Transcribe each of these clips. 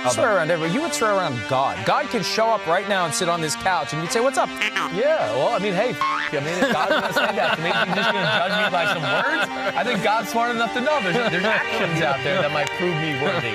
Swear around everybody. You would swear around God. God can show up right now and sit on this couch, and you'd say, "What's up?" Yeah, well, I mean, hey, if God's going to say that to me, he's just going to judge me by some words? I think God's smart enough to know there's actions out there that might prove me worthy.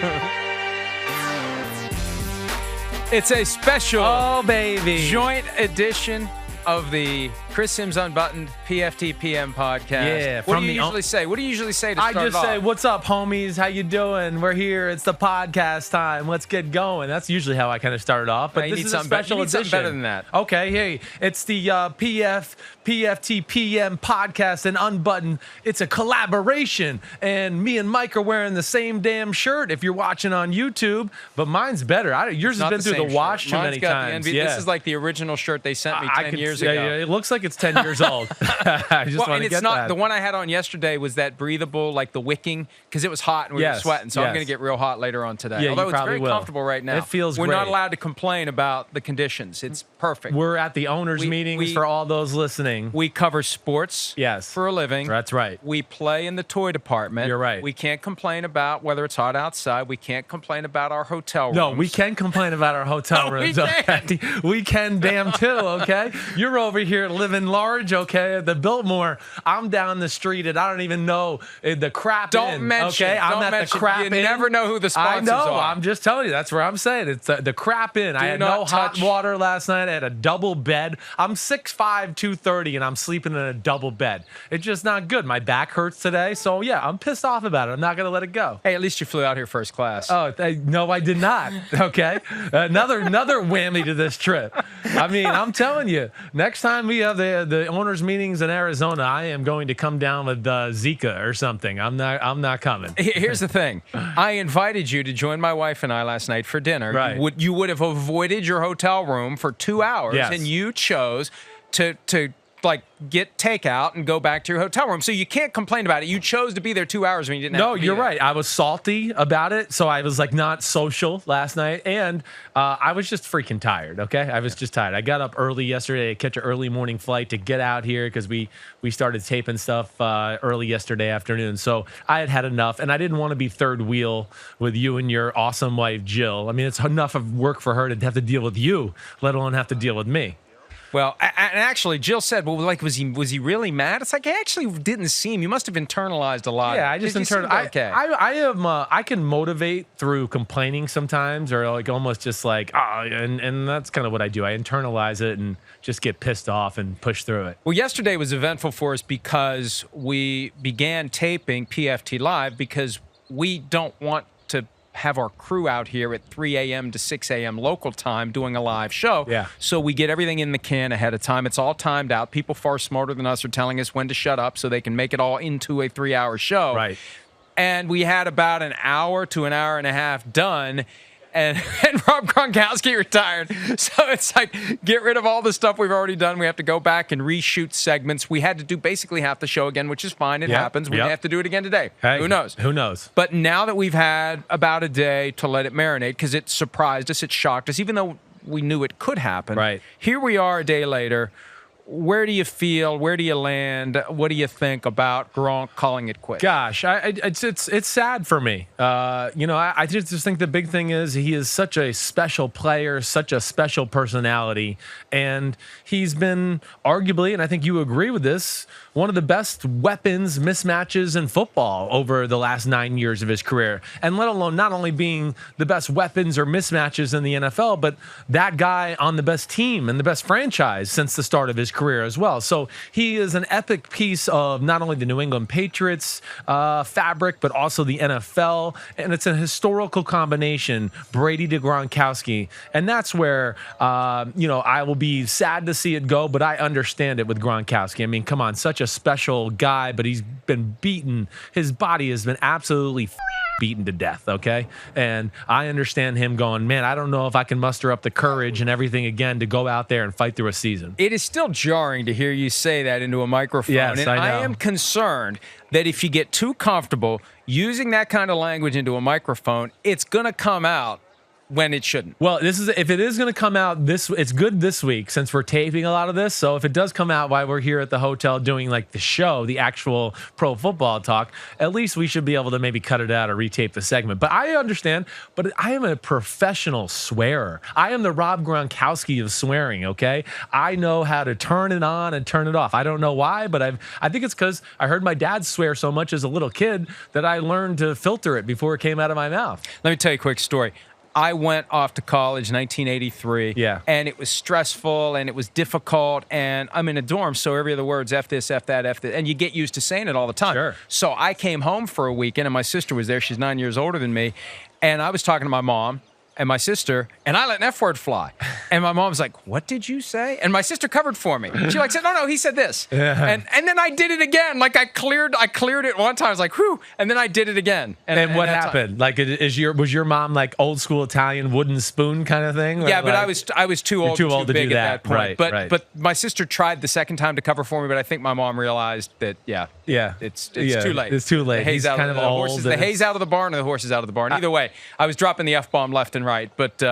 It's a special baby. joint edition of the Chris Simms Unbuttoned PFT PM podcast. Yeah. What do you usually say? What do you usually say to start I just off? say, what's up, homies? How you doing? We're here. It's the podcast time. Let's get going. That's usually how I kind of started off. But you this need is something a special you need edition. something better than that. Okay, hey, it's the PFT PM podcast and Unbuttoned. It's a collaboration. And me and Mike are wearing the same damn shirt if you're watching on YouTube. But mine's better. Yours has been through the wash too many times. This is like the original shirt they sent me 10 years ago. Yeah, it looks like it's 10 years old. I just want to get that. The one I had on yesterday was that breathable, like the wicking, because it was hot and we were sweating. So I'm going to get real hot later on today. Yeah, although you it's probably very will. comfortable right now. It feels We're great. not allowed to complain about the conditions. It's perfect. We're at the owners' meetings for all those listening. We cover sports for a living. That's right. We play in the toy department. You're right. We can't complain about whether it's hot outside. We can't complain about our hotel rooms. No, we can complain about our hotel rooms. Okay? We can damn too, okay? You're over here living large, okay, at the Biltmore. I'm down the street and I don't even know the crap Don't in, mention okay? it. I'm Don't at mention the crap it. in. You never know who the sponsors I know. are. I'm just telling you. That's where I'm saying. It's the crap in. I had no hot water last night. I had a double bed. I'm 6'5", 230, and I'm sleeping in a double bed. It's just not good. My back hurts today. So, yeah, I'm pissed off about it. I'm not going to let it go. Hey, at least you flew out here first class. Oh, no, I did not. Okay. Another whammy to this trip. I mean, I'm telling you, next time we have the owners' meetings in Arizona, I am going to come down with Zika or something. I'm not coming. Here's the thing. I invited you to join my wife and I last night for dinner. Right. You would have avoided your hotel room for 2 hours, Yes. and you chose to like get takeout and go back to your hotel room. So you can't complain about it. You chose to be there 2 hours when you didn't have to be you're there. right. I was salty about it, so I was like not social last night, and I was just freaking tired. Okay, I was just tired. I got up early yesterday to catch an early morning flight to get out here because we started taping stuff early yesterday afternoon. So I had enough, and I didn't want to be third wheel with you and your awesome wife Jill. I mean, it's enough of work for her to have to deal with you, let alone have to deal with me. Well, and actually, Jill said, "Well, like, was he really mad?" It's like, I actually didn't seem. You must have internalized a lot. Yeah, I just internalized. Okay, I can motivate through complaining sometimes, or like almost just like, and that's kind of what I do. I internalize it and just get pissed off and push through it. Well, yesterday was eventful for us because we began taping PFT Live because we don't want to have our crew out here at 3 a.m. to 6 a.m. local time doing a live show. Yeah. So we get everything in the can ahead of time. It's all timed out. People far smarter than us are telling us when to shut up so they can make it all into a 3-hour show. Right. And we had about an hour to an hour and a half done. And Rob Gronkowski retired. So it's like, get rid of all the stuff we've already done. We have to go back and reshoot segments. We had to do basically half the show again, which is fine. It happens. We may have to do it again today. Hey, who knows? Who knows? But now that we've had about a day to let it marinate, because it surprised us, it shocked us, even though we knew it could happen. Right. Here we are a day later. Where do you feel? Where do you land? What do you think about Gronk calling it quits? Gosh, it's sad for me. I just think the big thing is he is such a special player, such a special personality, and he's been arguably, and I think you agree with this, one of the best weapons mismatches in football over the last 9 years of his career. And let alone not only being the best weapons or mismatches in the NFL, but that guy on the best team and the best franchise since the start of his career as well. So he is an epic piece of not only the New England Patriots fabric, but also the NFL. And it's a historical combination, Brady to Gronkowski. And that's where, I will be sad to see it go, but I understand it with Gronkowski. I mean, come on, such a special guy, but he's been beaten. His body has been absolutely beaten to death, okay? And I understand him going, man, I don't know if I can muster up the courage and everything again to go out there and fight through a season. It is still jarring to hear you say that into a microphone. Yes, and I know. I am concerned that if you get too comfortable using that kind of language into a microphone, it's going to come out when it shouldn't. Well, if it is going to come out it's good this week since we're taping a lot of this. So if it does come out while we're here at the hotel doing like the show, the actual pro football talk, at least we should be able to maybe cut it out or retape the segment. But I understand, but I am a professional swearer. I am the Rob Gronkowski of swearing, okay? I know how to turn it on and turn it off. I don't know why, but I think it's because I heard my dad swear so much as a little kid that I learned to filter it before it came out of my mouth. Let me tell you a quick story. I went off to college in 1983, and it was stressful, and it was difficult, and I'm in a dorm, so every other word's F this, F that, F this, and you get used to saying it all the time. Sure. So I came home for a weekend, and my sister was there. She's 9 years older than me, and I was talking to my mom and my sister, and I let an F word fly. And my mom was like, what did you say? And my sister covered for me. She said, no, he said this. And then I did it again. Like I cleared it one time. I was like, whew. And then I did it again. And what happened? Like, was your mom like old school Italian wooden spoon kind of thing? Yeah, but I was too old to do big that. at that point. Right. But my sister tried the second time to cover for me, but I think my mom realized that, it's too late. It's too late. He's kind of old. The hay's out of the barn or the horse is out of the barn. Either way, I was dropping the F-bomb left and right. But,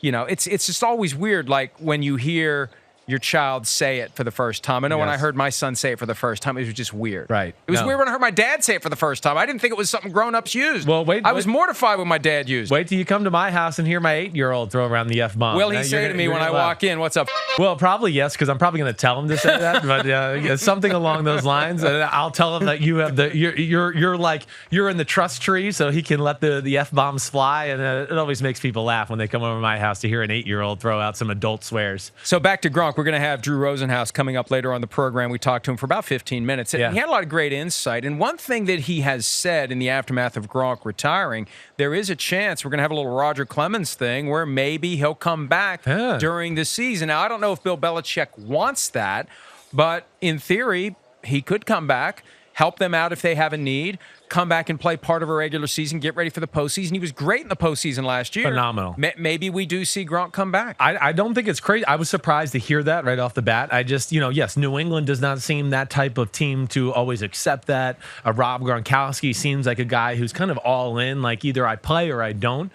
it's just always weird, like when you hear your child say it for the first time. I know when I heard my son say it for the first time, it was just weird. Right. It was weird when I heard my dad say it for the first time. I didn't think it was something grown-ups used. Well, I was mortified when my dad used it. Wait till you come to my house and hear my 8-year-old throw around the F-bomb. Will he say to me when I walk in, what's up? Well, probably yes, because I'm probably going to tell him to say that, but something along those lines. And I'll tell him that you have you're in the trust tree, so he can let the F-bombs fly, and it always makes people laugh when they come over to my house to hear an 8-year-old throw out some adult swears. So back to Gronk, we're going to have Drew Rosenhaus coming up later on the program. We talked to him for about 15 minutes, and he had a lot of great insight. And one thing that he has said in the aftermath of Gronk retiring, there is a chance we're going to have a little Roger Clemens thing where maybe he'll come back during the season. Now, I don't know if Bill Belichick wants that, but in theory, he could come back, help them out if they have a need, come back and play part of a regular season, get ready for the postseason. He was great in the postseason last year. Phenomenal. Maybe we do see Gronk come back. I don't think it's crazy. I was surprised to hear that right off the bat. I just, yes, New England does not seem that type of team to always accept that. Rob Gronkowski seems like a guy who's kind of all in, like either I play or I don't.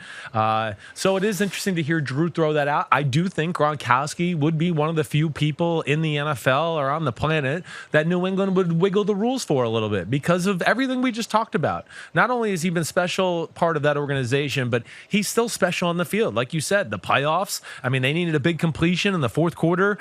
So it is interesting to hear Drew throw that out. I do think Gronkowski would be one of the few people in the NFL or on the planet that New England would wiggle the rules for a little bit because of everything we just talked about. Not only has he been special part of that organization, but he's still special on the field. Like you said, the playoffs, I mean, they needed a big completion in the fourth quarter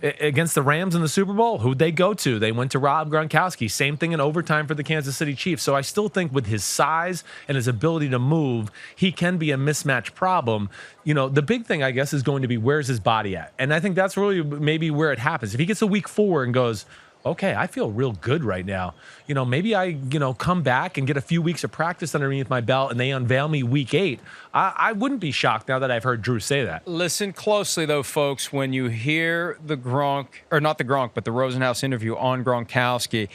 against the Rams in the Super Bowl. Who'd they go to? They went to Rob Gronkowski. Same thing in overtime for the Kansas City Chiefs. So I still think with his size and his ability to move, he can be a mismatch problem. The big thing, I guess, is going to be where's his body at? And I think that's really maybe where it happens. If he gets to week 4 and goes, okay, I feel real good right now. Maybe I, come back and get a few weeks of practice underneath my belt and they unveil me week 8. I wouldn't be shocked now that I've heard Drew say that. Listen closely, though, folks, when you hear the Gronk, or not the Gronk, but the Rosenhaus interview on Gronkowski,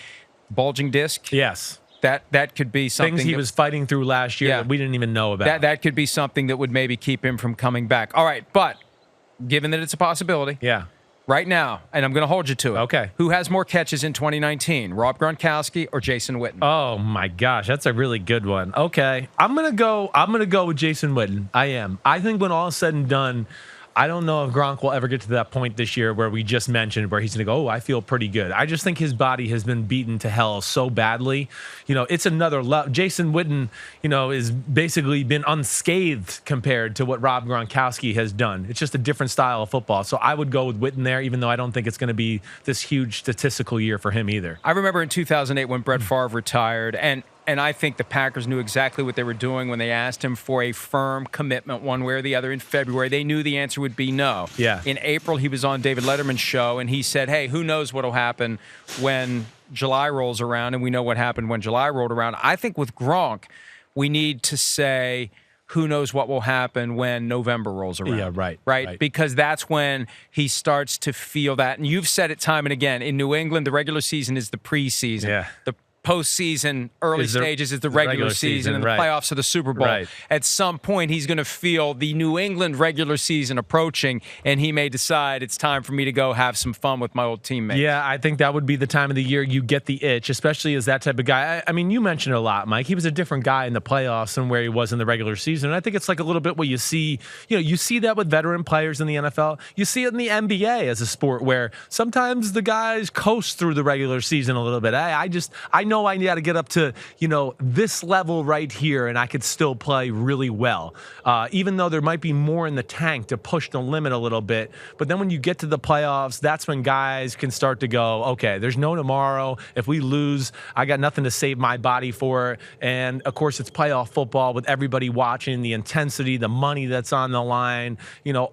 bulging disc. Yes. That could be something. Things he was fighting through last year that we didn't even know about. That could be something that would maybe keep him from coming back. All right, but given that it's a possibility. Yeah. Right now, and I'm going to hold you to it. Okay. Who has more catches in 2019, Rob Gronkowski or Jason Witten? Oh my gosh, that's a really good one. Okay, I'm gonna go with Jason Witten. I am. I think when all is said and done, I don't know if Gronk will ever get to that point this year where we just mentioned where he's going to go, I feel pretty good. I just think his body has been beaten to hell so badly. It's another level. Jason Witten, is basically been unscathed compared to what Rob Gronkowski has done. It's just a different style of football. So I would go with Witten there, even though I don't think it's going to be this huge statistical year for him either. I remember in 2008 when Brett Favre retired, and I think the Packers knew exactly what they were doing when they asked him for a firm commitment one way or the other in February. They knew the answer would be no. Yeah. In April, he was on David Letterman's show, and he said, hey, who knows what will happen when July rolls around, and we know what happened when July rolled around. I think with Gronk, we need to say, who knows what will happen when November rolls around. Yeah, right. Right? Because that's when he starts to feel that. And you've said it time and again. In New England, the regular season is the preseason. Yeah. The postseason early stages is the regular season, and the playoffs are the Super Bowl. Right. At some point, he's going to feel the New England regular season approaching, and he may decide it's time for me to go have some fun with my old teammates. Yeah, I think that would be the time of the year you get the itch, especially as that type of guy. I mean, you mentioned it a lot, Mike. He was a different guy in the playoffs than where he was in the regular season. And I think it's like a little bit what you see. You see that with veteran players in the NFL. You see it in the NBA as a sport where sometimes the guys coast through the regular season a little bit. I know I got to get up to, this level right here, and I could still play really well. Even though there might be more in the tank to push the limit a little bit. But then when you get to the playoffs, that's when guys can start to go, okay, there's no tomorrow. If we lose, I got nothing to save my body for. And, of course, it's playoff football with everybody watching, the intensity, the money that's on the line,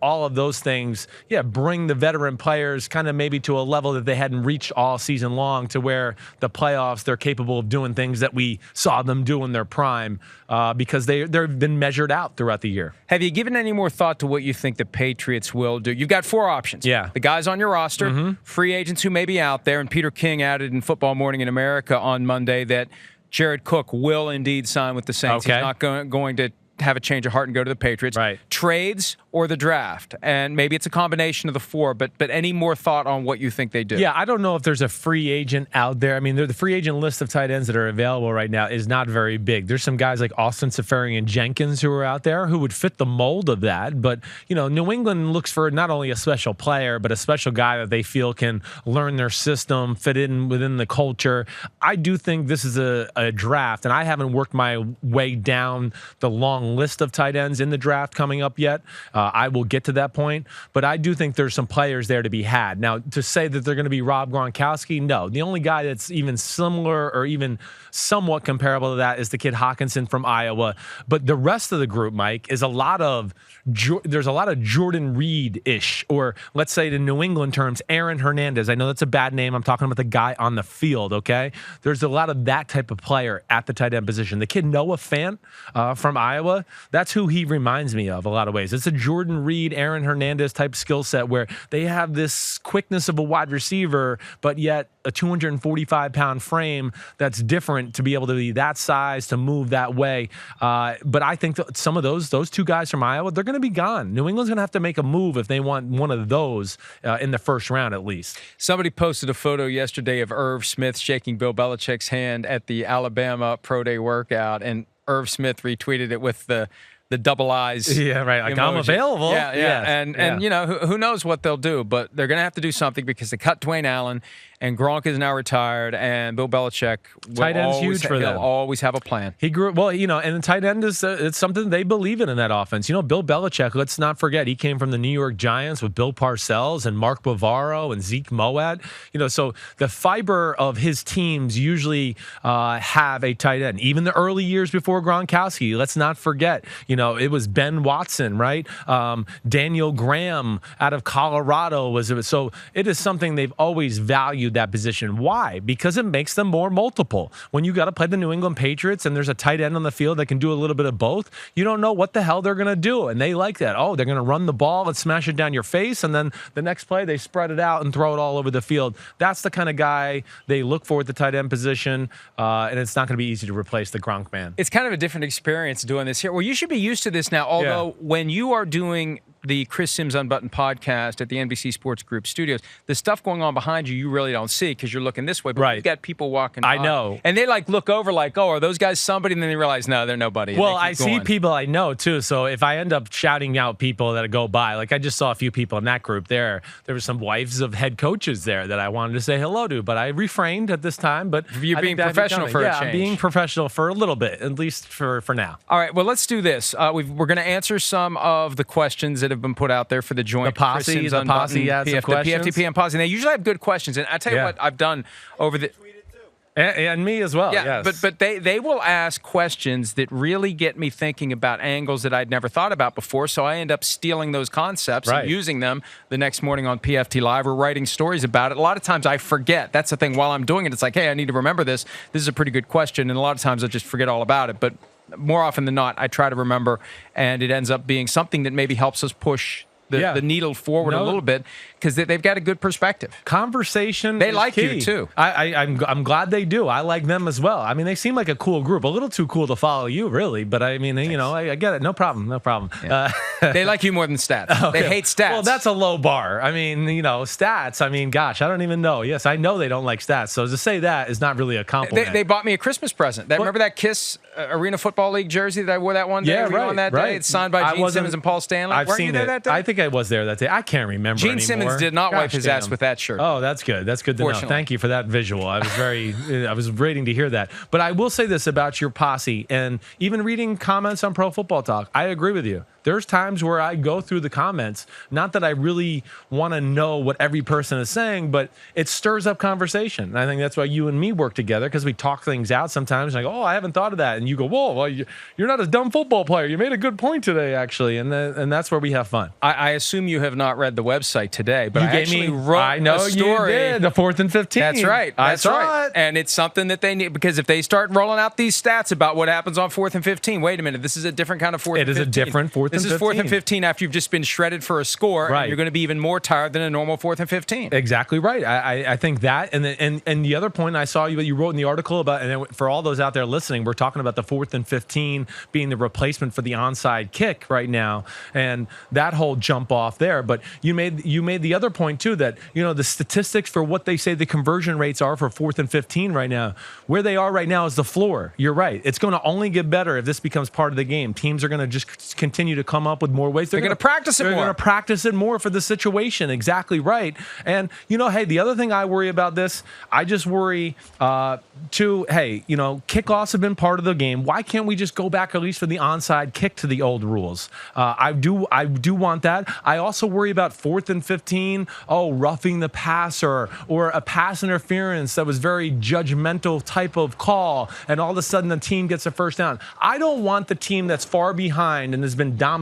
all of those things. Yeah, bring the veteran players kind of maybe to a level that they hadn't reached all season long, to where the playoffs, they're capable of doing things that we saw them do in their prime, because they've been measured out throughout the year. Have you given any more thought to what you think the Patriots will do? You've got 4 options. Yeah. The guys on your roster, free agents who may be out there, and Peter King added in Football Morning in America on Monday that Jared Cook will indeed sign with the Saints. Okay. He's not going to have a change of heart and go to the Patriots. Right. Trades or the draft, and maybe it's a combination of the 4, but any more thought on what you think they do? Yeah, I don't know if there's a free agent out there. I mean, the free agent list of tight ends that are available right now is not very big. There's some guys like Austin Seferian-Jenkins who are out there who would fit the mold of that, but New England looks for not only a special player, but a special guy that they feel can learn their system, fit in within the culture. I do think this is a draft, and I haven't worked my way down the long list of tight ends in the draft coming up yet. I will get to that point, but I do think there's some players there to be had. Now, to say that they're going to be Rob Gronkowski, no. The only guy that's even similar or even somewhat comparable to that is the kid Hawkinson from Iowa. But the rest of the group, Mike, is there's a lot of Jordan Reed-ish, or let's say in New England terms, Aaron Hernandez. I know that's a bad name. I'm talking about the guy on the field, okay? There's a lot of that type of player at the tight end position. The kid Noah Fant from Iowa, that's who he reminds me of a lot of ways. It's a Jordan Reed, Aaron Hernandez type skill set where they have this quickness of a wide receiver, but yet a 245-pound frame that's different to be able to be that size, to move that way. But I think that some of those 2 guys from Iowa, they're going to be gone. New England's going to have to make a move if they want one of those in the first round at least. Somebody posted a photo yesterday of Irv Smith shaking Bill Belichick's hand at the Alabama Pro Day workout, and Irv Smith retweeted it with the double eyes. Yeah, right. Like, emoji. I'm available. Yeah. Yes. And who knows what they'll do, but they're going to have to do something because they cut Dwayne Allen, and Gronk is now retired, and Bill Belichick tight end's huge for them. He'll always have a plan. He grew well, and the tight end is it's something they believe in that offense. Bill Belichick, let's not forget, he came from the New York Giants with Bill Parcells and Mark Bavaro and Zeke Moad. So the fiber of his teams usually have a tight end. Even the early years before Gronkowski, let's not forget, it was Ben Watson, right? Daniel Graham out of Colorado was so it is something they've always valued, that position. Why? Because it makes them more multiple. When you got to play the New England Patriots and there's a tight end on the field that can do a little bit of both, you don't know what the hell they're going to do. And they like that. Oh, they're going to run the ball and smash it down your face. And then the next play, they spread it out and throw it all over the field. That's the kind of guy they look for at the tight end position. And it's not going to be easy to replace the Gronk man. It's kind of a different experience doing this here. Well, you should be used to this now, although when you are doing the Chris Simms Unbuttoned podcast at the NBC Sports Group studios, the stuff going on behind you really don't see because you're looking this way. But right. You've got people walking by. I know. And they look over like, oh, are those guys somebody? And then they realize, no, they're nobody. Well, I see people I know, too. So if I end up shouting out people that go by, like I just saw a few people in that group there were some wives of head coaches there that I wanted to say hello to, but I refrained at this time. But you're being professional for a change. Yeah, I'm being professional for a little bit, at least for now. All right, well, let's do this. We're going to answer some of the questions that have been put out there for the joint posse has some questions. The PFTPM posse. And they usually have good questions. And I tell you what I've done over the... And me as well, yes. But they will ask questions that really get me thinking about angles that I'd never thought about before, so I end up stealing those concepts and using them the next morning on PFT Live or writing stories about it. A lot of times I forget. That's the thing. While I'm doing it, it's like, hey, I need to remember this. This is a pretty good question, and a lot of times I just forget all about it. But more often than not, I try to remember, and it ends up being something that maybe helps us push the needle forward a little bit because they've got a good perspective. Conversation. They is like key. you too. I'm glad they do. I like them as well. I mean, they seem like a cool group. A little too cool to follow you, really. But I mean, I get it. No problem. Yeah. They like you more than stats. Okay. They hate stats. Well, that's a low bar. I mean, stats. I mean, gosh, I don't even know. Yes, I know they don't like stats. So to say that is not really a compliment. They bought me a Christmas present. Remember that Kiss Arena Football League jersey that I wore that one day? Yeah, Were you on that day? It's signed by Gene Simmons and Paul Stanley. I've Weren't seen you there it. that day? I think I was there that day. I can't remember Gene anymore. Simmons did not wipe his ass with that shirt. Oh, that's good. That's good to know. Thank you for that visual. I was waiting to hear that. But I will say this about your posse, and even reading comments on Pro Football Talk, I agree with you. There's times where I go through the comments, not that I really want to know what every person is saying, but it stirs up conversation. And I think that's why you and me work together, because we talk things out sometimes. Like, I haven't thought of that. And you go, whoa, well, you're not a dumb football player. You made a good point today, actually. And that's where we have fun. I assume you have not read the website today, but you I gave actually me, wrote I know a story. You did, the 4th and 15. That's right. I saw it. And it's something that they need, because if they start rolling out these stats about what happens on 4th and 15, wait a minute, this is a different kind of 4th and 15. It is a different 4th and 15. This is 4th and 15 after you've just been shredded for a score, right. And you're going to be even more tired than a normal 4th and 15. Exactly right. I think that, and the other point I saw you wrote in the article about, and for all those out there listening, we're talking about the 4th and 15 being the replacement for the onside kick right now, and that whole jump off there. But you made the other point too, that the statistics for what they say the conversion rates are for 4th and 15 right now, where they are right now is the floor. You're right. It's going to only get better if this becomes part of the game. Teams are going to just continue to come up with more ways. They're going to practice it more. They're going to practice it more for the situation. Exactly right. And, hey, the other thing I worry about this, I just worry, kickoffs have been part of the game. Why can't we just go back at least for the onside kick to the old rules? I do want that. I also worry about 4th and 15, roughing the passer or a pass interference that was very judgmental type of call, and all of a sudden the team gets a first down. I don't want the team that's far behind and has been dominated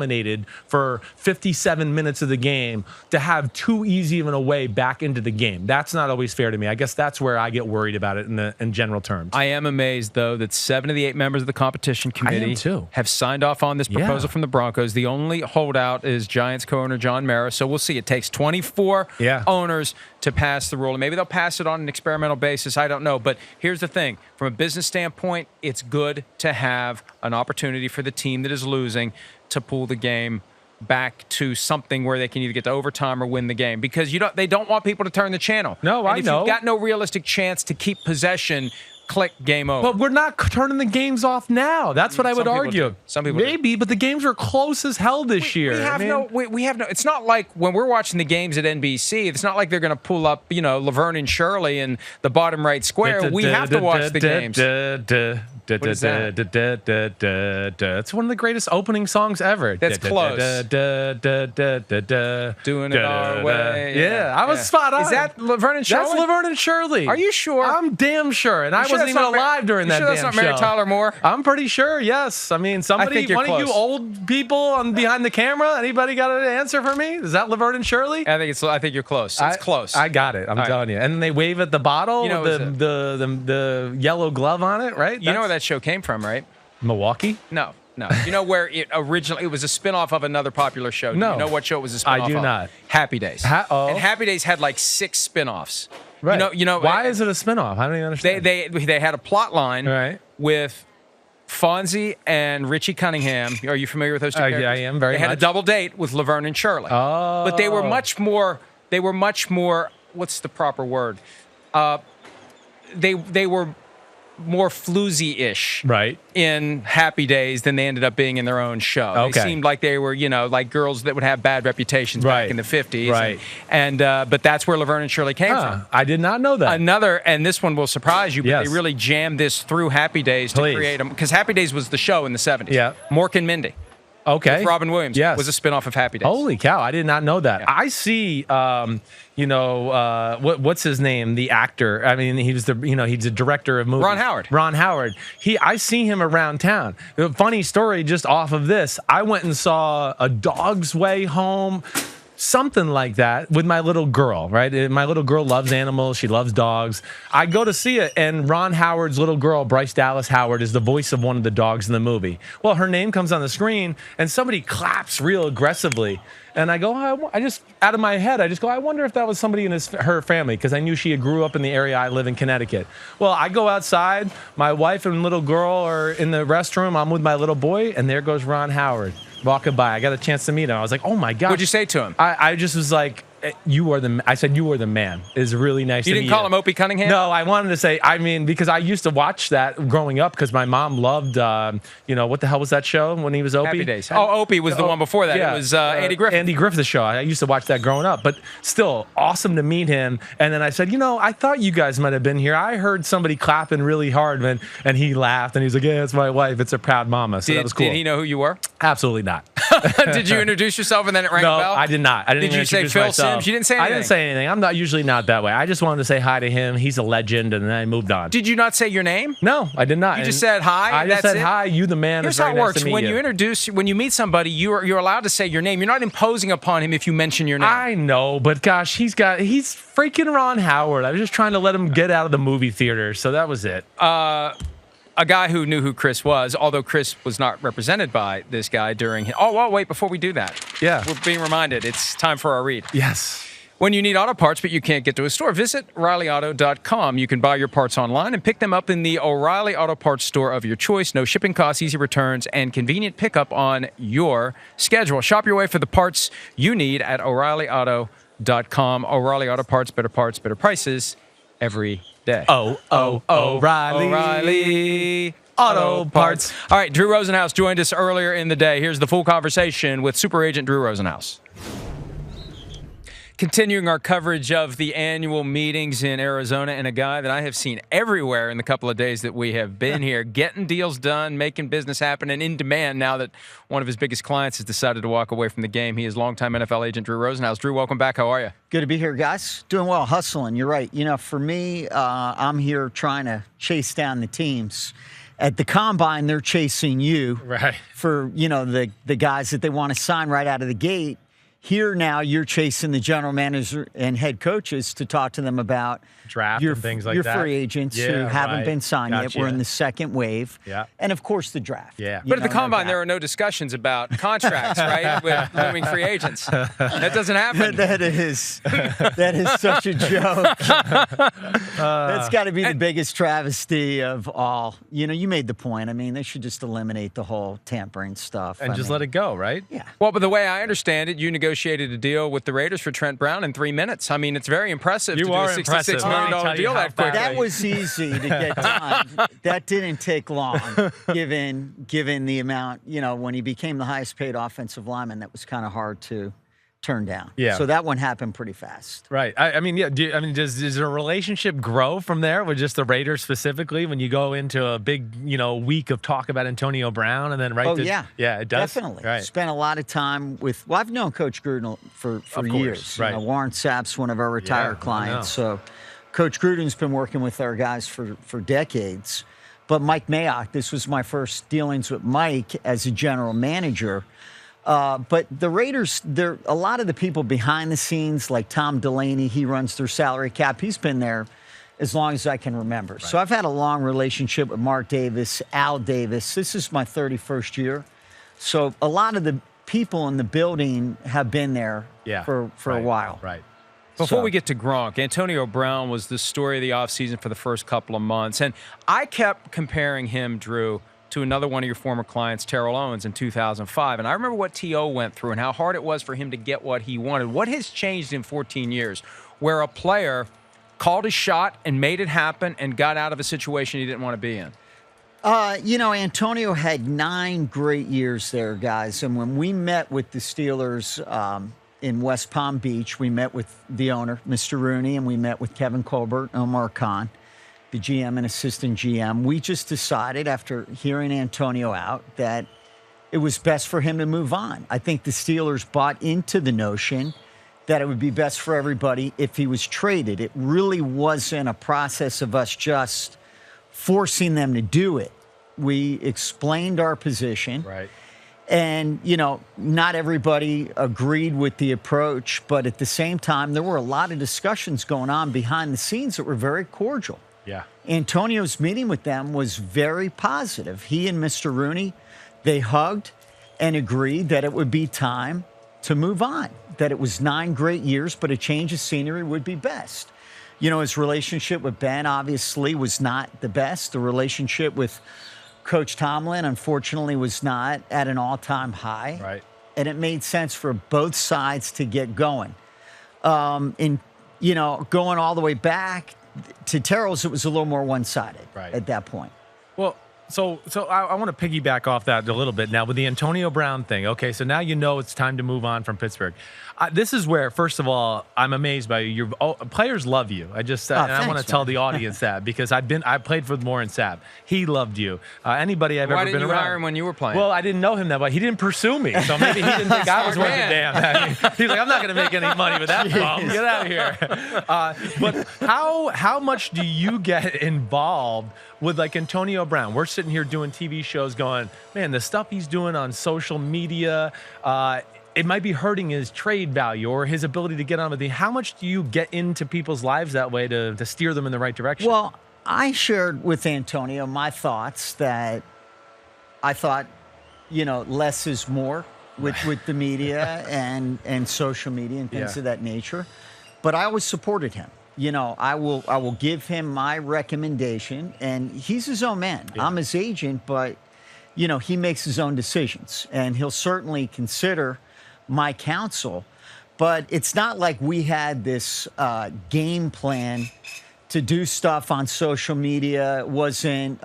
for 57 minutes of the game to have too easy of an away back into the game. That's not always fair to me. I guess that's where I get worried about it in general terms. I am amazed, though, that 7 of the 8 members of the competition committee have signed off on this proposal from the Broncos. The only holdout is Giants co-owner John Mara. So we'll see. It takes 24 owners to pass the rule. And maybe they'll pass it on an experimental basis. I don't know. But here's the thing. From a business standpoint, it's good to have an opportunity for the team that is losing to pull the game back to something where they can either get to overtime or win the game, because they don't want people to turn the channel. No, and I if know. You've got no realistic chance to keep possession, click game over. But we're not turning the games off now. That's what I would argue. Some people maybe, but the games are close as hell this year. We have no. It's not like when we're watching the games at NBC. It's not like they're going to pull up, Laverne and Shirley in the bottom right square. We have to watch the games. What is that? It's one of the greatest opening songs ever. That's close. Doing it our way. Yeah, I was spot on. Is that Laverne and Shirley? That's Laverne and Shirley. Are you sure? I'm damn sure. And I wasn't even alive during that damn show. That's not Mary Tyler Moore? I'm pretty sure, yes. I mean, somebody, one of you old people behind the camera, anybody got an answer for me? Is that Laverne and Shirley? I think you're close. It's close. I got it. I'm telling you. And then they wave at the bottle with the yellow glove on it, right? You know where that show came from, right? Milwaukee? No. You know where it originally, it was a spinoff of another popular show. No. Do you know what show it was a spinoff of? I do not. Happy Days. And Happy Days had like 6 spinoffs. Right. You know. Why is it a spinoff? I don't even understand. They had a plot line with Fonzie and Richie Cunningham. Are you familiar with those two characters? I am very much. They had a double date with Laverne and Shirley. Oh. But they were much more, what's the proper word? They were more floozy-ish in Happy Days than they ended up being in their own show. Okay. They seemed like they were, like girls that would have bad reputations back in the 50s. Right. But that's where Laverne and Shirley came from. I did not know that. And this one will surprise you, but they really jammed this through Happy Days to create them. Because Happy Days was the show in the 70s. Yeah. Mork and Mindy. Okay. With Robin Williams. Yes. Was a spinoff of Happy Days. Holy cow. I did not know that. Yeah. I see, what's his name? The actor. I mean, he was he's the director of movies. Ron Howard. I see him around town. Funny story just off of this. I went and saw A Dog's Way Home something like that with my little girl, right? My little girl loves animals. She loves dogs. I go to see it, and Ron Howard's little girl, Bryce Dallas Howard, is the voice of one of the dogs in the movie. Well, her name comes on the screen, and somebody claps real aggressively. And I go, I just, out of my head, I just go, I wonder if that was somebody in her family, because I knew she had grew up in the area I live in, Connecticut. Well, I go outside, my wife and little girl are in the restroom, I'm with my little boy, and there goes Ron Howard walking by. I got a chance to meet him. I was like, oh my God. What'd you say to him? I just was like, I said, you are the man. It's really nice to meet you. You didn't call him Opie Cunningham? No, I wanted to say, because I used to watch that growing up because my mom loved, what the hell was that show when he was Opie? Happy Days. Oh, Opie was the one before that. Yeah. It was Andy Griffith. Andy Griffith's show. I used to watch that growing up, but still awesome to meet him. And then I said, I thought you guys might have been here. I heard somebody clapping really hard, and he laughed, and he was like, yeah, it's my wife. It's a proud mama. So that was cool. Did he know who you were? Absolutely not. Did you introduce yourself and then it rang a bell? No, I did not. I didn't. Did you say Phil myself. Simms? You didn't say anything. I didn't say anything. I'm not usually not that way. I just wanted to say hi to him. He's a legend, and then I moved on. Did you not say your name? No, I did not. You just said hi. I just said hi. You the man. Here's it's how very it nice works. to meet When you meet somebody, you're allowed to say your name. You're not imposing upon him if you mention your name. I know, but gosh, he's freaking Ron Howard. I was just trying to let him get out of the movie theater, so that was it. A guy who knew who Chris was, although Chris was not represented by this guy during. Oh, well, wait, before we do that. Yeah. We're being reminded it's time for our read. Yes. When you need auto parts but you can't get to a store, visit O'ReillyAuto.com. You can buy your parts online and pick them up in the O'Reilly Auto Parts store of your choice. No shipping costs, easy returns, and convenient pickup on your schedule. Shop your way for the parts you need at O'ReillyAuto.com. O'Reilly Auto Parts, better prices every day. O'Reilly Auto Parts. All right, Drew Rosenhaus joined us earlier in the day. Here's the full conversation with Super Agent Drew Rosenhaus. Continuing our coverage of the annual meetings in Arizona, and a guy that I have seen everywhere in the couple of days that we have been here, getting deals done, making business happen, and in demand now that one of his biggest clients has decided to walk away from the game. He is longtime NFL agent Drew Rosenhaus. Drew, welcome back. How are you? Good to be here, guys. Doing well, hustling. You're right. For me, I'm here trying to chase down the teams. At the Combine, they're chasing you for, the guys that they want to sign right out of the gate. Here now, you're chasing the general manager and head coaches to talk to them about draft and things like your that. Your free agents who haven't been signed yet. We're in the second wave. Yeah. And, of course, the draft. Yeah. But at the Combine, there are no discussions about contracts, right, with looming free agents. That doesn't happen. That is such a joke. That's got to be the biggest travesty of all. You made the point. I mean, they should just eliminate the whole tampering stuff. And let it go, right? Yeah. Well, but the way I understand it, you negotiated a deal with the Raiders for Trent Brown in 3 minutes. I mean, it's very impressive to do a $66 million deal that quickly. That was easy to get done. That didn't take long, given the amount, when he became the highest paid offensive lineman, that was kind of hard to turn down. Yeah. So that one happened pretty fast. Right. Does a relationship grow from there with just the Raiders specifically when you go into a big, week of talk about Antonio Brown and then yeah, it does. Definitely. Right. Spent a lot of time with. Well, I've known Coach Gruden for years. Right. Warren Sapp's one of our retired clients. So Coach Gruden's been working with our guys for decades. But Mike Mayock, this was my first dealings with Mike as a general manager. But the Raiders, a lot of the people behind the scenes, like Tom Delaney, he runs their salary cap. He's been there as long as I can remember. Right. So I've had a long relationship with Mark Davis, Al Davis. This is my 31st year. So a lot of the people in the building have been there for a while. Right. Before we get to Gronk, Antonio Brown was the story of the offseason for the first couple of months. And I kept comparing him, Drew, to another one of your former clients, Terrell Owens, in 2005. And I remember what T.O. went through and how hard it was for him to get what he wanted. What has changed in 14 years where a player called his shot and made it happen and got out of a situation he didn't want to be in? Antonio had 9 great years there, guys. And when we met with the Steelers in West Palm Beach, we met with the owner, Mr. Rooney, and we met with Kevin Colbert and Omar Khan, the GM and assistant GM. We just decided after hearing Antonio out that it was best for him to move on. I think the Steelers bought into the notion that it would be best for everybody if he was traded. It really wasn't a process of us just forcing them to do it. We explained our position. Right. And, not everybody agreed with the approach, but at the same time, there were a lot of discussions going on behind the scenes that were very cordial. Yeah. Antonio's meeting with them was very positive. He and Mr. Rooney, they hugged and agreed that it would be time to move on, that it was 9 great years, but a change of scenery would be best. His relationship with Ben obviously was not the best. The relationship with Coach Tomlin, unfortunately, was not at an all-time high. Right. And it made sense for both sides to get going. Going all the way back to Terrell's, it was a little more one-sided at that point. Well, so I want to piggyback off that a little bit now with the Antonio Brown thing. Okay, so now it's time to move on from Pittsburgh. This is where, first of all, I'm amazed by you. Players love you. And I want to tell the audience that because I played with Warren Sapp. He loved you. Anybody I've ever been around. Why didn't you hire him when you were playing? Well, I didn't know him that well. He didn't pursue me, so maybe he didn't think I was worth a damn. He's like, I'm not going to make any money with that bum. Get out of here. But how much do you get involved with like Antonio Brown? We're sitting here doing TV shows going, man, the stuff he's doing on social media, it might be hurting his trade value or his ability to get on with the. How much do you get into people's lives that way to steer them in the right direction? Well, I shared with Antonio my thoughts that I thought, less is more with the media and social media and things of that nature. But I always supported him. I will give him my recommendation, and he's his own man. Yeah. I'm his agent, but, he makes his own decisions, and he'll certainly consider my counsel. But it's not like we had this game plan to do stuff on social media. It wasn't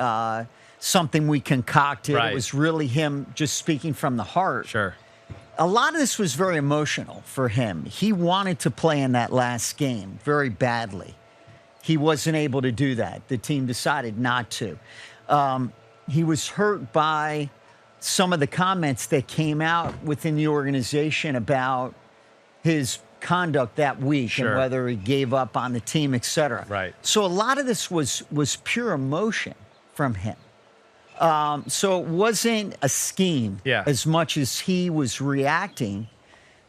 something we concocted. Right. It was really him just speaking from the heart. Sure. A lot of this was very emotional for him. He wanted to play in that last game very badly. He wasn't able to do that. The team decided not to. He was hurt by some of the comments that came out within the organization about his conduct that week and whether he gave up on the team, et cetera. Right. So a lot of this was pure emotion from him. So it wasn't a scheme as much as he was reacting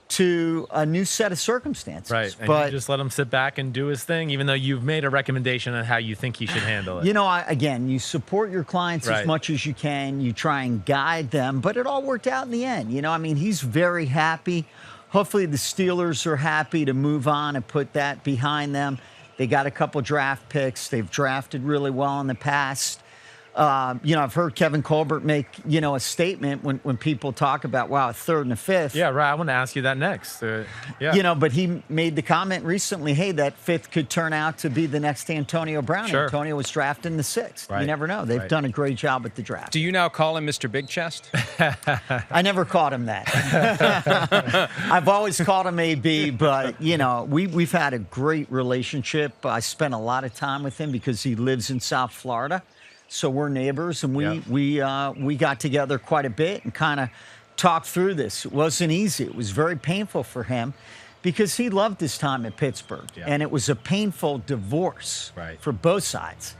to a new set of circumstances. Right. And you just let him sit back and do his thing, even though you've made a recommendation on how you think he should handle it. Again, you support your clients as much as you can. You try and guide them, but it all worked out in the end. He's very happy. Hopefully the Steelers are happy to move on and put that behind them. They got a couple draft picks. They've drafted really well in the past. I've heard Kevin Colbert make, a statement when people talk about, wow, a 3rd and a 5th. Yeah, right. I want to ask you that next. But he made the comment recently, hey, that 5th could turn out to be the next Antonio Brown. Sure. Antonio was drafted in the 6th. Right. You never know. They've done a great job with the draft. Do you now call him Mr. Big Chest? I never called him that. I've always called him AB, but, we've had a great relationship. I spent a lot of time with him because he lives in South Florida. So we're neighbors, and we got together quite a bit and kind of talked through this. It wasn't easy. It was very painful for him because he loved his time at Pittsburgh, and it was a painful divorce for both sides.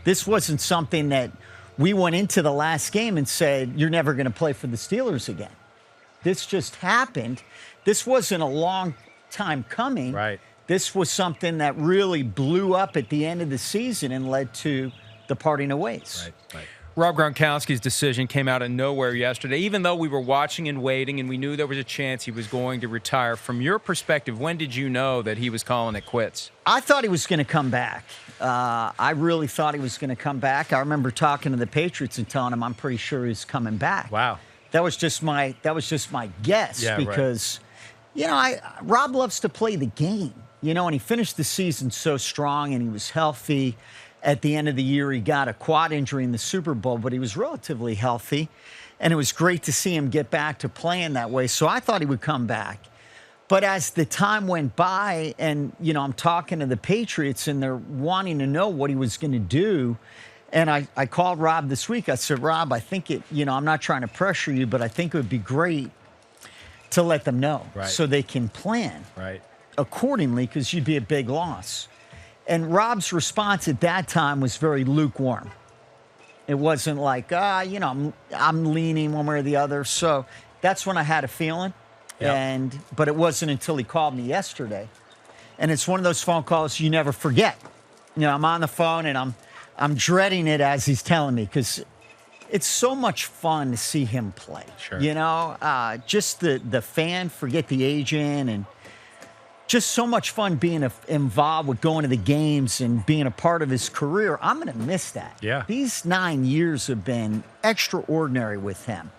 This wasn't something that we went into the last game and said, you're never going to play for the Steelers again. This just happened. This wasn't a long time coming. Right. This was something that really blew up at the end of the season and led to the parting of ways. Right. Rob Gronkowski's decision came out of nowhere yesterday, even though we were watching and waiting and we knew there was a chance he was going to retire. From your perspective, when did you know that he was calling it quits? I thought he was going to come back. I really thought he was going to come back. I remember talking to the Patriots and telling him I'm pretty sure he's coming back. Wow. That was just my guess because, Rob loves to play the game, and he finished the season so strong and he was healthy. At the end of the year, he got a quad injury in the Super Bowl, but he was relatively healthy. And it was great to see him get back to playing that way. So I thought he would come back. But as the time went by and, I'm talking to the Patriots and they're wanting to know what he was going to do. And I called Rob this week. I said, Rob, I think I'm not trying to pressure you, but I think it would be great to let them know so they can plan accordingly because you'd be a big loss. And Rob's response at that time was very lukewarm. It wasn't like, I'm leaning one way or the other. So that's when I had a feeling. Yep. But it wasn't until he called me yesterday. And it's one of those phone calls you never forget. I'm on the phone and I'm dreading it as he's telling me, because it's so much fun to see him play. Sure. Just the fan, forget the agent, and just so much fun being involved with going to the games and being a part of his career. I'm going to miss that. Yeah. These 9 years have been extraordinary with him.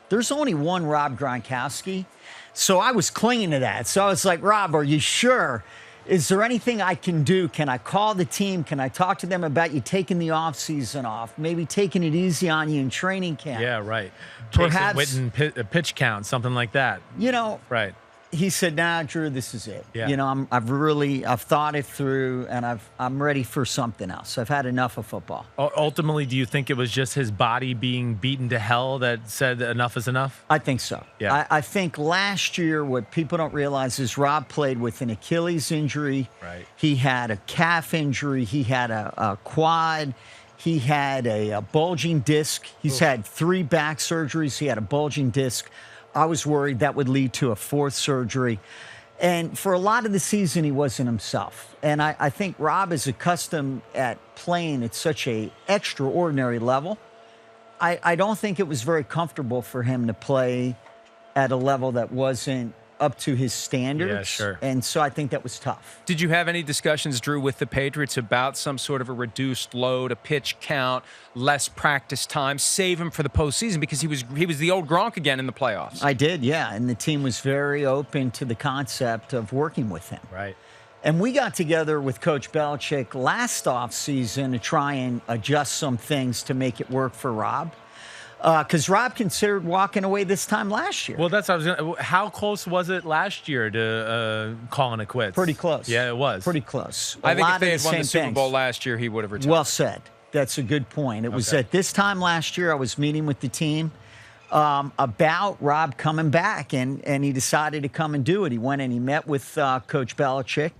There's only one Rob Gronkowski, so I was clinging to that. So I was like, Rob, are you sure? Is there anything I can do? Can I call the team? Can I talk to them about you taking the offseason off? Maybe taking it easy on you in training camp? Yeah, right. Perhaps Jason Witten pitch count, something like that. Right. He said, "Nah, Drew, this is it. Yeah. I've thought it through, and I'm ready for something else. I've had enough of football." Ultimately, do you think it was just his body being beaten to hell that said enough is enough? I think so. Yeah. I think last year, what people don't realize is Rob played with an Achilles injury. Right. He had a calf injury. He had a quad. He had a bulging disc. He's had 3 back surgeries. He had a bulging disc. I was worried that would lead to a 4th surgery. And for a lot of the season, he wasn't himself. And I think Rob is accustomed at playing at such a extraordinary level. I don't think it was very comfortable for him to play at a level that wasn't up to his standards. Yeah, sure. And so I think that was tough. Did you have any discussions, Drew, with the Patriots about some sort of a reduced load, a pitch count, less practice time, save him for the postseason, because he was the old Gronk again in the playoffs? I did, yeah. And the team was very open to the concept of working with him. Right. And we got together with Coach Belichick last offseason to try and adjust some things to make it work for Rob. Because Rob considered walking away this time last year. Well, that's what I was going to. How close was it last year to calling it quits? Pretty close. Yeah, it was. Pretty close. I think if they had won the Super Bowl last year, he would have retired. Well said. That's a good point. It was at this time last year I was meeting with the team about Rob coming back, and he decided to come and do it. He went and he met with Coach Belichick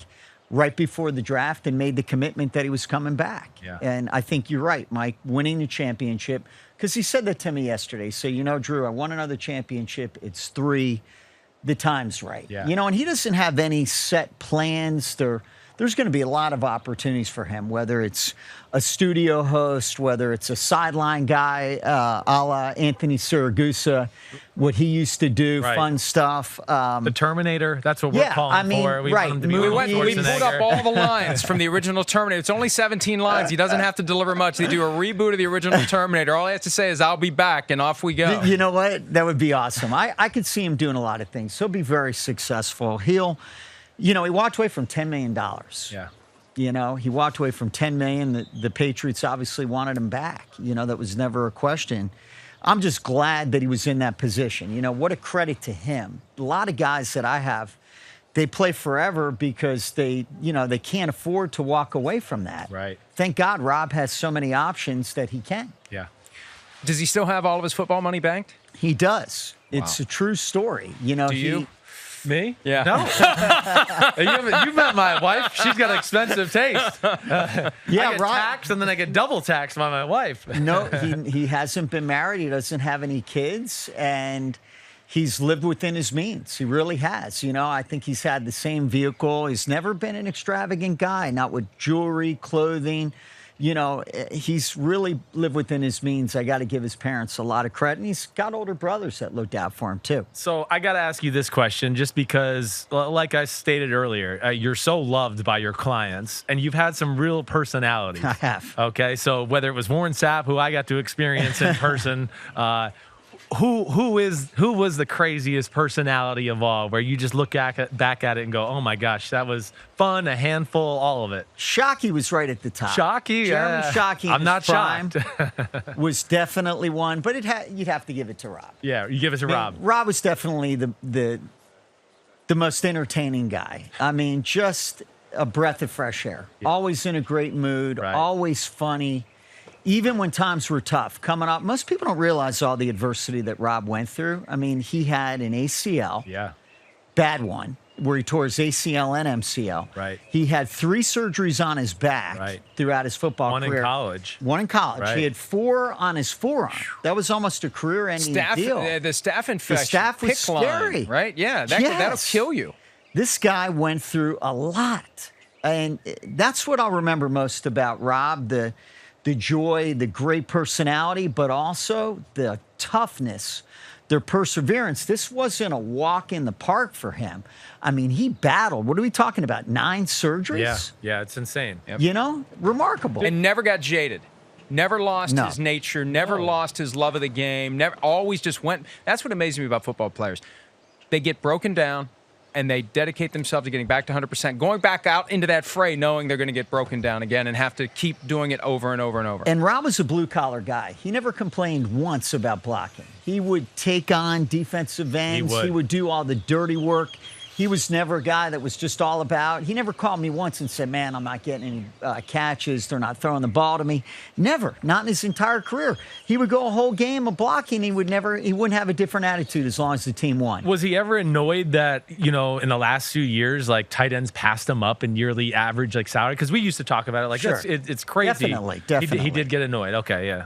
right before the draft and made the commitment that he was coming back. Yeah. And I think you're right, Mike, winning the championship, because he said that to me yesterday. So, Drew, I won another championship. It's 3. The time's right. Yeah. And he doesn't have any set plans. There's going to be a lot of opportunities for him, whether it's a studio host, whether it's a sideline guy, a la Anthony Siragusa, what he used to do, Right. fun stuff. The Terminator, that's what we're calling for. We right. want him to be We Arnold pulled up Schwarzenegger. all the lines from the original Terminator. It's only 17 lines. He doesn't have to deliver much. They do a reboot of the original Terminator. All he has to say is, "I'll be back," and off we go. You know what? That would be awesome. I could see him doing a lot of things. He'll be very successful. He walked away from $10 million. Yeah. He walked away from $10 million. The Patriots obviously wanted him back. That was never a question. I'm just glad that he was in that position. What a credit to him. A lot of guys that I have, they play forever because they can't afford to walk away from that. Right. Thank God Rob has so many options that he can. Yeah. Does he still have all of his football money banked? He does. It's a true story. Do you? Me? Yeah. No. You met my wife. She's got expensive taste. I get Rob. taxed, and then I get double taxed by my wife. No, he hasn't been married. He doesn't have any kids, and he's lived within his means. He really has. I think he's had the same vehicle. He's never been an extravagant guy, not with jewelry, clothing. He's really lived within his means. I got to give his parents a lot of credit. And he's got older brothers that looked out for him, too. So I got to ask you this question, just because, like I stated earlier, you're so loved by your clients, and you've had some real personalities. I have. Okay, so whether it was Warren Sapp, who I got to experience in person, who was the craziest personality of all, where you just look back at it and go, oh my gosh, that was fun, a handful, all of it. Shockey was right at the top. Shockey? Jeremy Shockey. I'm not prime shocked. was definitely one, but you'd have to give it to Rob. Yeah, you give it to Rob. Rob was definitely the most entertaining guy. I mean, just a breath of fresh air. Yeah. Always in a great mood, Right. Always funny. Even when times were tough coming up, most people don't realize all the adversity that Rob went through. I mean, he had an ACL, Yeah. bad one. where he tore his ACL and MCL. Right. He had 3 surgeries on his back throughout his football career. One in college. Right. He had 4 on his forearm. That was almost a career-ending deal. The staph infection. The staph was scary. Right? Yeah, that'll kill you. This guy went through a lot. And that's what I'll remember most about Rob, the joy, the great personality, but also the toughness, their perseverance. This wasn't a walk in the park for him. I mean, he battled. What are we talking about? 9 surgeries? Yeah, it's insane. Yep. You know, remarkable. And never got jaded. Never lost his nature, never lost his love of the game, never always just went. That's what amazes me about football players. They get broken down, and they dedicate themselves to getting back to 100%, going back out into that fray knowing they're going to get broken down again and have to keep doing it over and over and over. And Rob was a blue-collar guy. He never complained once about blocking. He would take on defensive ends. He would do all the dirty work. He was never a guy that was just all about. He never called me once and said, man, I'm not getting any catches. They're not throwing the ball to me. Never. Not in his entire career. He would go a whole game of blocking. He wouldn't have a different attitude as long as the team won. Was he ever annoyed that, in the last few years, like tight ends passed him up in yearly average, like salary? Because we used to talk about it. Like, sure. It's crazy. Definitely. He did get annoyed. Okay, yeah.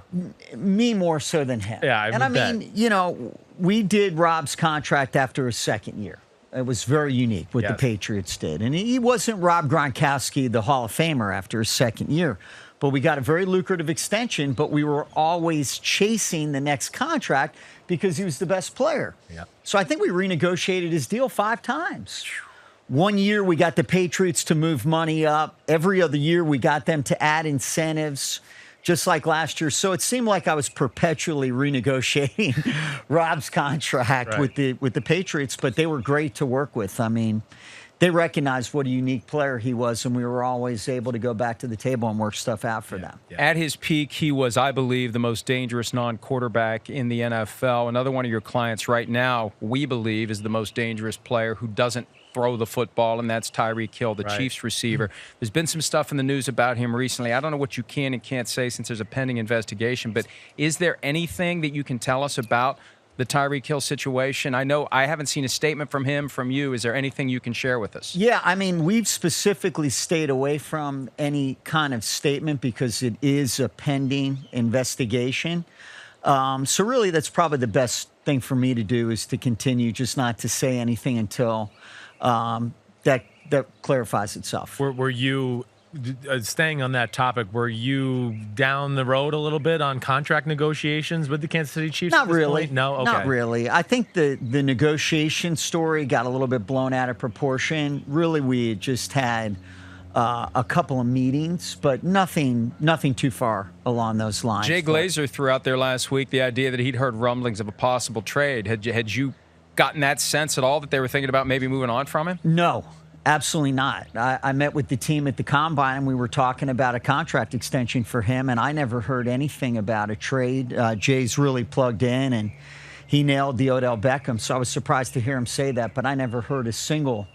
Me more so than him. Yeah, I mean, we did Rob's contract after his second year. It was very unique what the Patriots did. And he wasn't Rob Gronkowski, the Hall of Famer, after his second year. But we got a very lucrative extension, but we were always chasing the next contract because he was the best player. Yep. So I think we renegotiated his deal 5 times. One year we got the Patriots to move money up. Every other year we got them to add incentives, just like last year. So it seemed like I was perpetually renegotiating Rob's contract with the Patriots, but they were great to work with. I mean, they recognized what a unique player he was, and we were always able to go back to the table and work stuff out for them. Yeah. At his peak, he was, I believe, the most dangerous non-quarterback in the NFL. Another one of your clients right now, we believe, is the most dangerous player who doesn't throw the football, and that's Tyreek Hill, the Chiefs receiver. There's been some stuff in the news about him recently. I don't know what you can and can't say since there's a pending investigation, but is there anything that you can tell us about the Tyreek Hill situation? I know I haven't seen a statement from him, from you. Is there anything you can share with us? Yeah, I mean, we've specifically stayed away from any kind of statement because it is a pending investigation. So really, that's probably the best thing for me to do is to continue just not to say anything until that clarifies itself. Were you, staying on that topic, were you down the road a little bit on contract negotiations with the Kansas City Chiefs? Not really. No? Okay. Not really. I think the negotiation story got a little bit blown out of proportion. Really, we had just had a couple of meetings, but nothing too far along those lines. Jay Glazer threw out there last week the idea that he'd heard rumblings of a possible trade. Had you gotten that sense at all that they were thinking about maybe moving on from him? No, absolutely not. I met with the team at the Combine, and we were talking about a contract extension for him, and I never heard anything about a trade. Jay's really plugged in, and he nailed the Odell Beckham, so I was surprised to hear him say that, but I never heard a single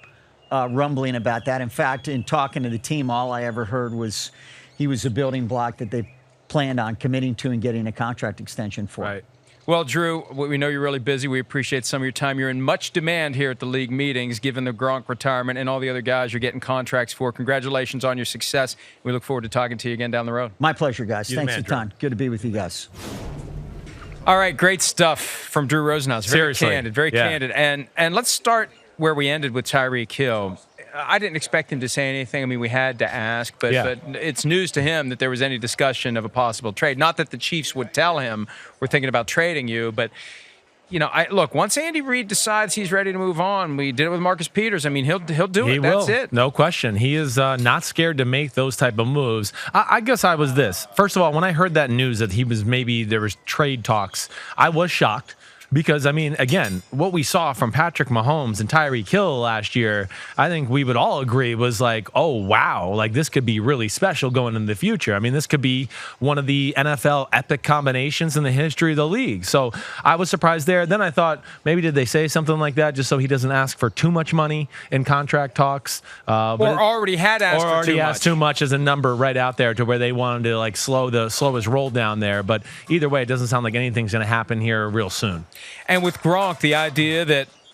rumbling about that. In fact, in talking to the team, all I ever heard was he was a building block that they planned on committing to and getting a contract extension for. Right. Well, Drew, we know you're really busy. We appreciate some of your time. You're in much demand here at the league meetings, given the Gronk retirement and all the other guys you're getting contracts for. Congratulations on your success. We look forward to talking to you again down the road. My pleasure, guys. Thanks a ton. Good to be with you guys. All right, great stuff from Drew Rosenhaus. Very Seriously. candid, very candid. And let's start where we ended with Tyreek Hill. I didn't expect him to say anything. I mean, we had to ask, but it's news to him that there was any discussion of a possible trade. Not that the Chiefs would tell him, we're thinking about trading you, but, look, once Andy Reid decides he's ready to move on, we did it with Marcus Peters. I mean, he'll do it. He That's will. it. No question. He is not scared to make those type of moves. I guess I was this. First of all, when I heard that news that there was trade talks, I was shocked. Because, I mean, again, what we saw from Patrick Mahomes and Tyreek Hill last year, I think we would all agree was like, oh, wow, like this could be really special going into the future. I mean, this could be one of the NFL epic combinations in the history of the league. So I was surprised there. Then I thought, maybe did they say something like that just so he doesn't ask for too much money in contract talks? Or already had asked for too much. Or already asked too much as a number right out there to where they wanted to like slow his roll down there. But either way, it doesn't sound like anything's going to happen here real soon. And with Gronk, the idea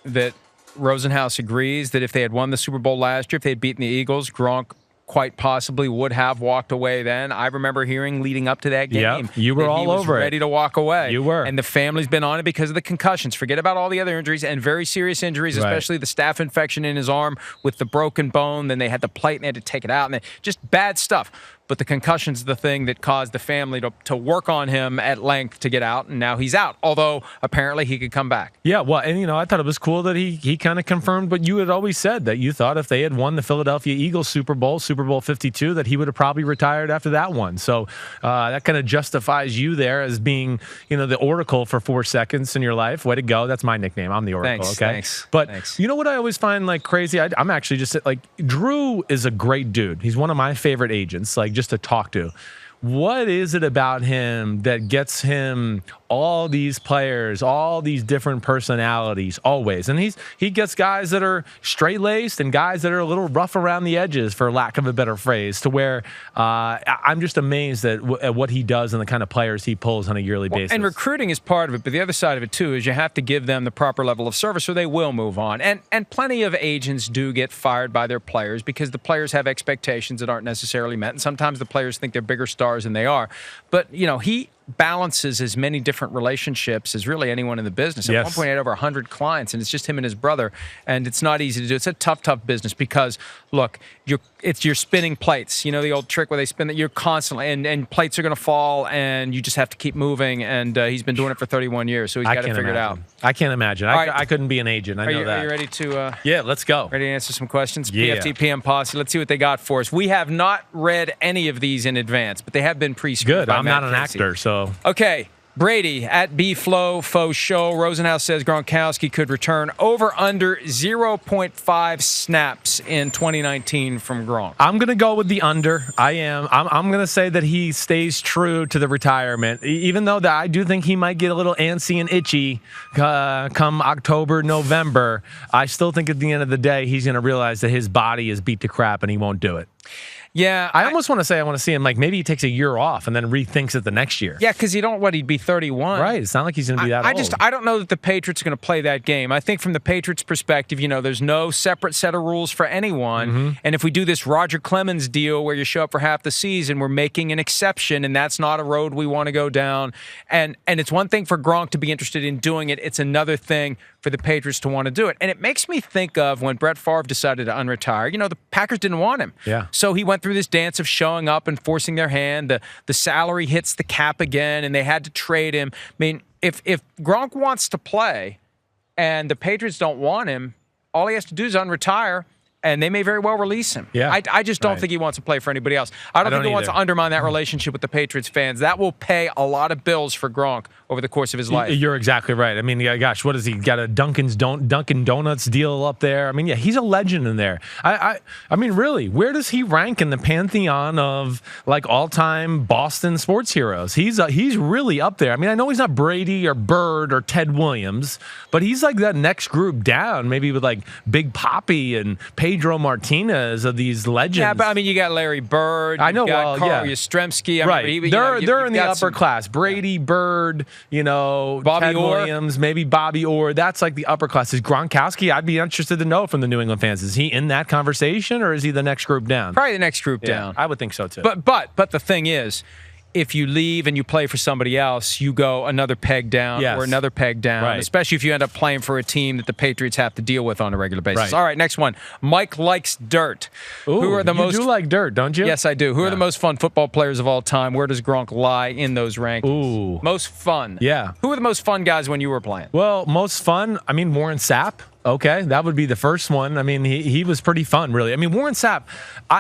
that Rosenhaus agrees that if they had won the Super Bowl last year, if they had beaten the Eagles, Gronk quite possibly would have walked away then. I remember hearing leading up to that game. Yep, you were all over it. Ready to walk away. You were. And the family's been on it because of the concussions. Forget about all the other injuries and very serious injuries, especially the staph infection in his arm with the broken bone. Then they had the plate and they had to take it out. And just bad stuff. But the concussion's the thing that caused the family to work on him at length to get out, and now he's out. Although apparently he could come back. Yeah, well, and I thought it was cool that he kind of confirmed what you had always said, that you thought if they had won the Philadelphia Eagles Super Bowl 52, that he would have probably retired after that one. So that kind of justifies you there as being the oracle for 4 seconds in your life. Way to go! That's my nickname. I'm the oracle. Thanks. But Thanks. You know what I always find crazy? I'm actually just Drew is a great dude. He's one of my favorite agents. Just to talk to. What is it about him that gets him all these players, all these different personalities always? And he gets guys that are straight-laced and guys that are a little rough around the edges, for lack of a better phrase, to where I'm just amazed at what he does and the kind of players he pulls on a yearly basis. And recruiting is part of it, but the other side of it, too, is you have to give them the proper level of service or they will move on. And plenty of agents do get fired by their players because the players have expectations that aren't necessarily met, and sometimes the players think they're bigger stars than they are. But, he balances as many different relationships as really anyone in the business. At one point, he had over 100 clients, and it's just him and his brother, and it's not easy to do. It's a tough business because, look, you're spinning plates. The old trick where they spin that you're constantly, and plates are going to fall, and you just have to keep moving, and he's been doing it for 31 years, so he's got to figure it out. I can't imagine. I couldn't be an agent. I know that. Are you ready to... yeah, let's go. Ready to answer some questions? Yeah. PFT, PM Posse. Let's see what they got for us. We have not read any of these in advance, but they have been pre-screened. Good. I'm not an actor, so... Okay. Brady at BFlow Faux Show. Rosenhaus says Gronkowski could return over under 0.5 snaps in 2019 from Gronk. I'm going to go with the under. I am. I'm going to say that he stays true to the retirement, even though I do think he might get a little antsy and itchy come October, November. I still think at the end of the day, he's going to realize that his body is beat to crap and he won't do it. Yeah. I almost want to say I want to see him maybe he takes a year off and then rethinks it the next year. Yeah, because he'd be 31. Right. It's not like he's going to be that old. I don't know that the Patriots are going to play that game. I think from the Patriots' perspective, there's no separate set of rules for anyone. Mm-hmm. And if we do this Roger Clemens deal where you show up for half the season, we're making an exception, and that's not a road we want to go down. And it's one thing for Gronk to be interested in doing it. It's another thing for the Patriots to want to do it. And it makes me think of when Brett Favre decided to unretire. The Packers didn't want him. Yeah. So he went through this dance of showing up and forcing their hand. The salary hits the cap again, and they had to trade him. I mean, if Gronk wants to play and the Patriots don't want him, all he has to do is unretire, and they may very well release him. Yeah. I just don't think he wants to play for anybody else. I don't think he wants to undermine that relationship with the Patriots fans. That will pay a lot of bills for Gronk over the course of his life. You're exactly right. I mean, yeah, gosh, what has he got? A Dunkin' Donuts deal up there? I mean, yeah, he's a legend in there. I mean, really, where does he rank in the pantheon of all-time Boston sports heroes? He's really up there. I mean, I know he's not Brady or Bird or Ted Williams, but he's that next group down, maybe with Big Papi and Pedro Martinez of these legends. Yeah, but I mean, you got Larry Bird. I know. You got Carl yeah. Yastrzemski. Right. They're in the upper class. Brady, Bird, Bobby Ted Orr. Williams, maybe Bobby Orr. That's the upper class. Is Gronkowski? I'd be interested to know from the New England fans. Is he in that conversation, or is he the next group down? Probably the next group down. I would think so too. But the thing is, if you leave and you play for somebody else, you go another peg down or another peg down, especially if you end up playing for a team that the Patriots have to deal with on a regular basis. Right. All right, next one. Mike likes dirt. Ooh, Who are the most? You do like dirt, don't you? Yes, I do. Who are the most fun football players of all time? Where does Gronk lie in those rankings? Ooh. Most fun. Yeah. Who were the most fun guys when you were playing? Well, most fun, I mean, Warren Sapp. Okay, that would be the first one. I mean, he was pretty fun, really. I mean, Warren Sapp,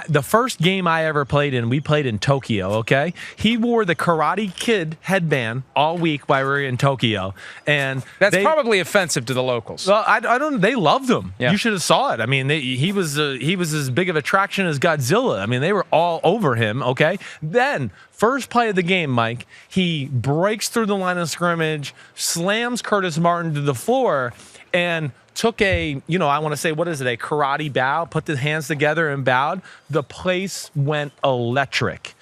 the first game I ever played in, we played in Tokyo, okay? He wore the Karate Kid headband all week while we were in Tokyo. And that's probably offensive to the locals. Well, I don't. They loved him. Yeah. You should have saw it. I mean, he was as big of an attraction as Godzilla. I mean, they were all over him, okay? Then, first play of the game, Mike, he breaks through the line of scrimmage, slams Curtis Martin to the floor, and took I want to say, what is it, a karate bow, put the hands together and bowed. The place went electric.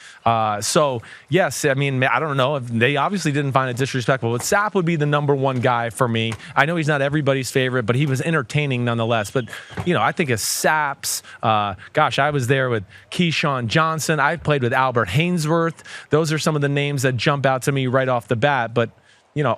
So, yes, I mean, I don't know. If they obviously didn't find it disrespectful, but Sapp would be the number one guy for me. I know he's not everybody's favorite, but he was entertaining nonetheless. But, I think of Sapp's. I was there with Keyshawn Johnson. I played with Albert Hainsworth. Those are some of the names that jump out to me right off the bat. But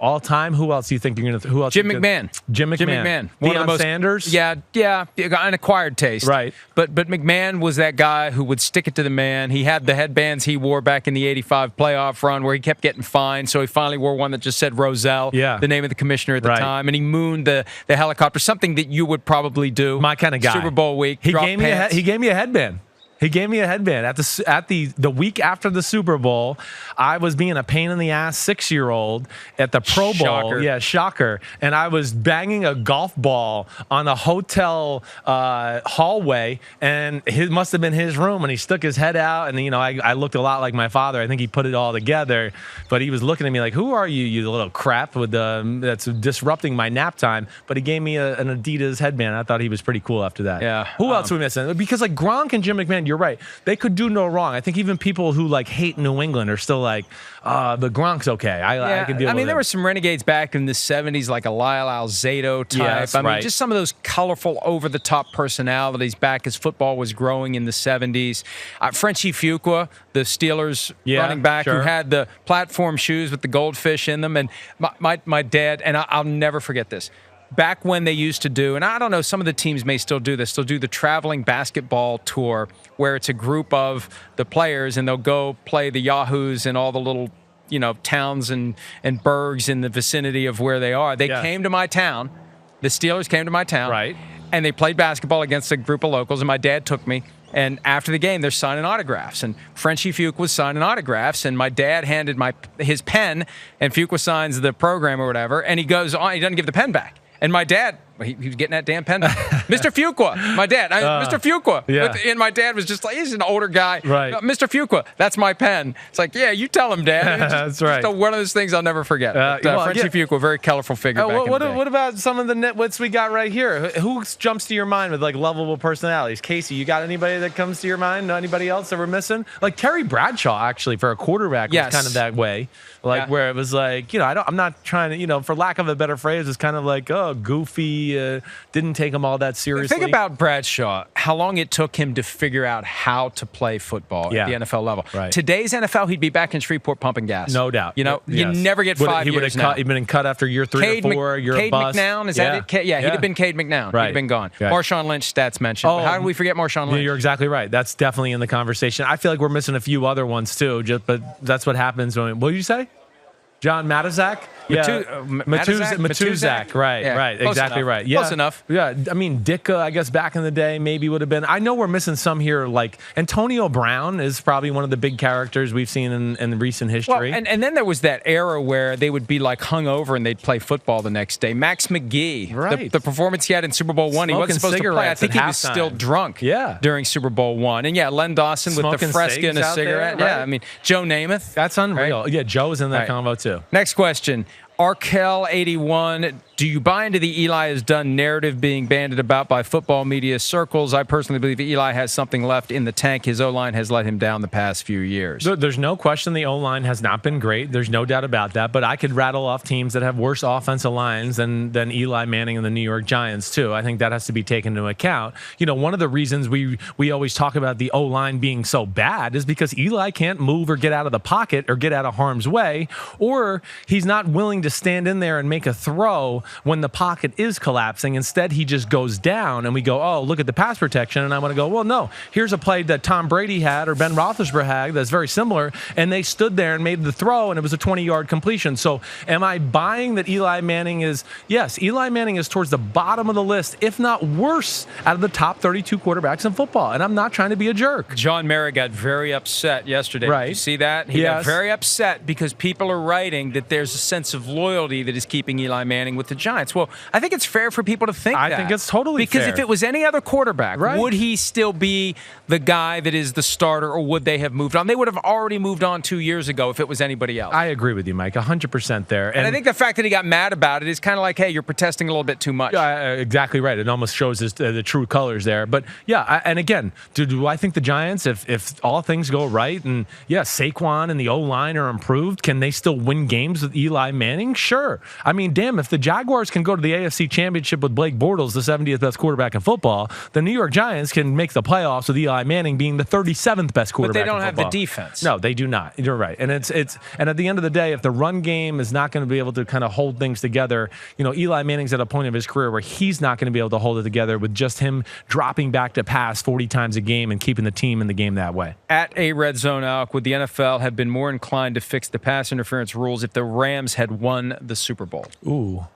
all time, who else do you think you're going to? Who else? Jim McMahon. Jim McMahon. One Deion of the most, Sanders. Yeah, an acquired taste. Right. But McMahon was that guy who would stick it to the man. He had the headbands he wore back in the '85 playoff run, where he kept getting fined. So he finally wore one that just said Roselle, the name of the commissioner at the time, and he mooned the helicopter, something that you would probably do. My kind of guy. Super Bowl week. He gave me a headband. He gave me a headband at the week after the Super Bowl. I was being a pain in the ass 6-year-old at the Pro Bowl. Shocker. Yeah, shocker. And I was banging a golf ball on a hotel hallway, and it must have been his room. And he stuck his head out, and I looked a lot like my father. I think he put it all together, but he was looking at me like, "Who are you, you little crap? That's disrupting my nap time." But he gave me an Adidas headband. I thought he was pretty cool after that. Yeah. Who else are we missing? Because like Gronk and Jim McMahon, you're right. They could do no wrong. I think even people who hate New England are still like, the Gronk's okay. I can deal with it. There were some renegades back in the 70s, like a Lyle Alzado type. Yes, right. Just some of those colorful, over-the-top personalities back as football was growing in the 70s. Frenchie Fuqua, the Steelers running back, who had the platform shoes with the goldfish in them. And my dad, and I'll never forget this, back when they used to do, and I don't know, some of the teams may still do this, they'll do the traveling basketball tour where it's a group of the players and they'll go play the Yahoos and all the little, towns and burgs in the vicinity of where they are. They came to my town. The Steelers came to my town. Right. And they played basketball against a group of locals, and my dad took me. And after the game, they're signing autographs. And Frenchie Fuqua was signing autographs, and my dad handed his pen, and Fuqua signs the program or whatever, and he goes on, he doesn't give the pen back. And my dad, he was getting that damn pen back. Mr. Fuqua, my dad, Mr. Fuqua. Yeah. And my dad was just like, he's an older guy. Right. Mr. Fuqua, that's my pen. It's like, yeah, you tell him, Dad. That's right. Just one of those things I'll never forget. Frenchie Fuqua, very colorful figure back in the day. What about some of the nitwits we got right here? Who jumps to your mind with lovable personalities? Casey, you got anybody that comes to your mind? Anybody else that we're missing? Like Carrie Bradshaw, actually, for a quarterback, was kind of that way. Where it was like, I'm not trying to, for lack of a better phrase, it's kind of like, goofy, didn't take him all that seriously. Think about Bradshaw, how long it took him to figure out how to play football at the NFL level. Right. Today's NFL, he'd be back in Shreveport pumping gas. No doubt. You never get 5 years now. He'd been cut after year 3 or 4. You're a bust. McNown, is that it? He'd have been Cade McNown. Right. He'd have been gone. Right. Marshawn Lynch, stats mentioned. How did we forget Marshawn Lynch? You're exactly right. That's definitely in the conversation. I feel like we're missing a few other ones too, but that's what happens when. What did you say? John Matizak? Matuzak. Right. Exactly enough. Right. Yeah. Close enough. Yeah. I mean, Ditka, I guess back in the day maybe would have been. I know we're missing some here. Like Antonio Brown is probably one of the big characters we've seen in recent history. Well, and then there was that era where they would be hungover and they'd play football the next day. Max McGee, right. the performance he had in Super Bowl I, he wasn't supposed to play. I think he was still drunk during Super Bowl I. And Len Dawson with the Fresca and a cigarette. There, right? Yeah, I mean, Joe Namath. That's unreal. Right? Yeah, Joe was in that combo too. Next question. Arkel81, do you buy into the Eli is done narrative being bandied about by football media circles? I personally believe Eli has something left in the tank. His O-line has let him down the past few years. There's no question the O-line has not been great. There's no doubt about that. But I could rattle off teams that have worse offensive lines than Eli Manning and the New York Giants, too. I think that has to be taken into account. One of the reasons we always talk about the O-line being so bad is because Eli can't move or get out of the pocket or get out of harm's way, or he's not willing to stand in there and make a throw when the pocket is collapsing. Instead, he just goes down, and we go, oh, look at the pass protection. And I want to go, well, no, here's a play that Tom Brady had or Ben Roethlisberger had that's very similar, and they stood there and made the throw, and it was a 20-yard completion. So am I buying that Eli Manning is, yes, Eli Manning is towards the bottom of the list, if not worse, out of the top 32 quarterbacks in football, and I'm not trying to be a jerk. John Mara got very upset yesterday. Right. Did you see that? He got very upset because people are writing that there's a sense of loyalty that is keeping Eli Manning with the Giants. Well, I think it's fair for people to think that. I think it's totally because fair. if it was any other quarterback, Right. would he still be the guy that is the starter, or would they have moved on? They would have already moved on 2 years ago if it was anybody else. I agree with you, Mike, 100% there. And I think the fact that he got mad about it is kind of like, hey, you're protesting a little bit too much. Exactly right. It almost shows the true colors there. But yeah, and again, do I think the Giants, if all things go right, and yeah, Saquon and the O-line are improved, can they still win games with Eli Manning? Sure. I mean, damn, if the Jaguars can go to the AFC Championship with Blake Bortles, the 70th best quarterback in football, the New York Giants can make the playoffs with Eli Manning being the 37th best quarterback in football. But they don't have the defense. No, they do not. You're right. And and at the end of the day, if the run game is not going to be able to kind of hold things together, Eli Manning's at a point of his career where he's not going to be able to hold it together with just him dropping back to pass 40 times a game and keeping the team in the game that way. At a Red Zone Alc, would the NFL have been more inclined to fix the pass interference rules if the Rams had won the Super Bowl? Ooh.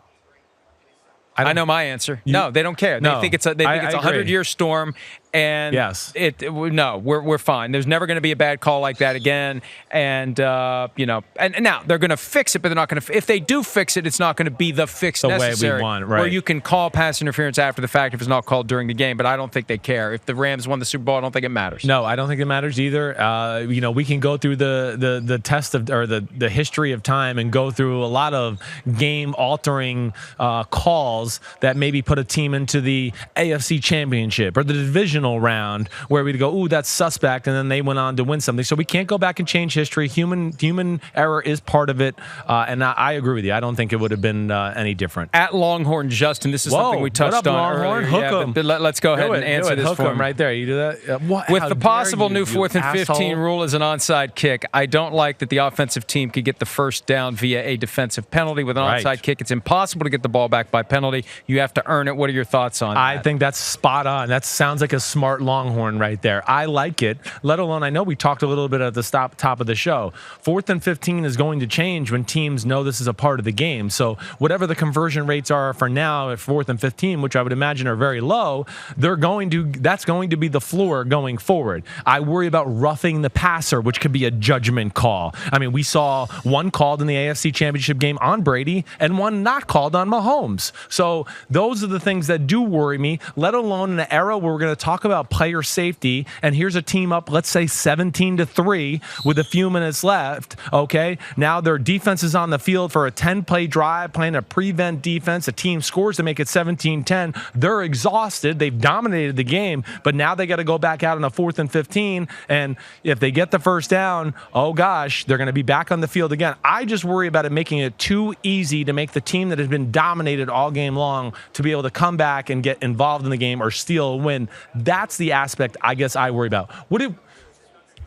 I know my answer. No, they don't care. They think it's a 100-year storm, and yes, we're fine. There's never going to be a bad call like that again, and and now they're going to fix it, but they're not going to. If they do fix it, it's not going to be the fix necessary. Way we want, right? Where you can call pass interference after the fact if it's not called during the game, but I don't think they care. If the Rams won the Super Bowl, I don't think it matters. No, I don't think it matters either. We can go through the test of or the history of time and go through a lot of game altering calls that maybe put a team into the AFC Championship or the divisional round where we'd go, ooh, that's suspect, and then they went on to win something. So we can't go back and change history. Human error is part of it, and I agree with you. I don't think it would have been any different. At Longhorn Justin, this is something we touched on Longhorn? earlier. Hook 'em. But let's go ahead and answer this Hook for 'em right there. You do that? With the possible new 4th and asshole. 15 rule as an onside kick, I don't like that the offensive team could get the first down via a defensive penalty. With an onside kick, it's impossible to get the ball back by penalty. You have to earn it. What are your thoughts on that? I think that's spot on. That sounds like a smart Longhorn right there. I like it, let alone I know we talked a little bit at the top of the show. 4th and 15 is going to change when teams know this is a part of the game. So whatever the conversion rates are for now at 4th and 15, which I would imagine are very low, that's going to be the floor going forward. I worry about roughing the passer, which could be a judgment call. I mean, we saw one called in the AFC Championship game on Brady and one not called on Mahomes. So those are the things that do worry me, let alone in an era where we're going to talk about player safety, and here's a team up, let's say 17-3 with a few minutes left, okay? Now their defense is on the field for a 10-play drive, playing a prevent defense. A team scores to make it 17-10. They're exhausted. They've dominated the game, but now they got to go back out on a 4th and 15, and if they get the first down, oh gosh, they're going to be back on the field again. I just worry about it making it too easy to make the team that has been dominated all game long to be able to come back and get involved in the game or steal a win. That's the aspect I guess I worry about.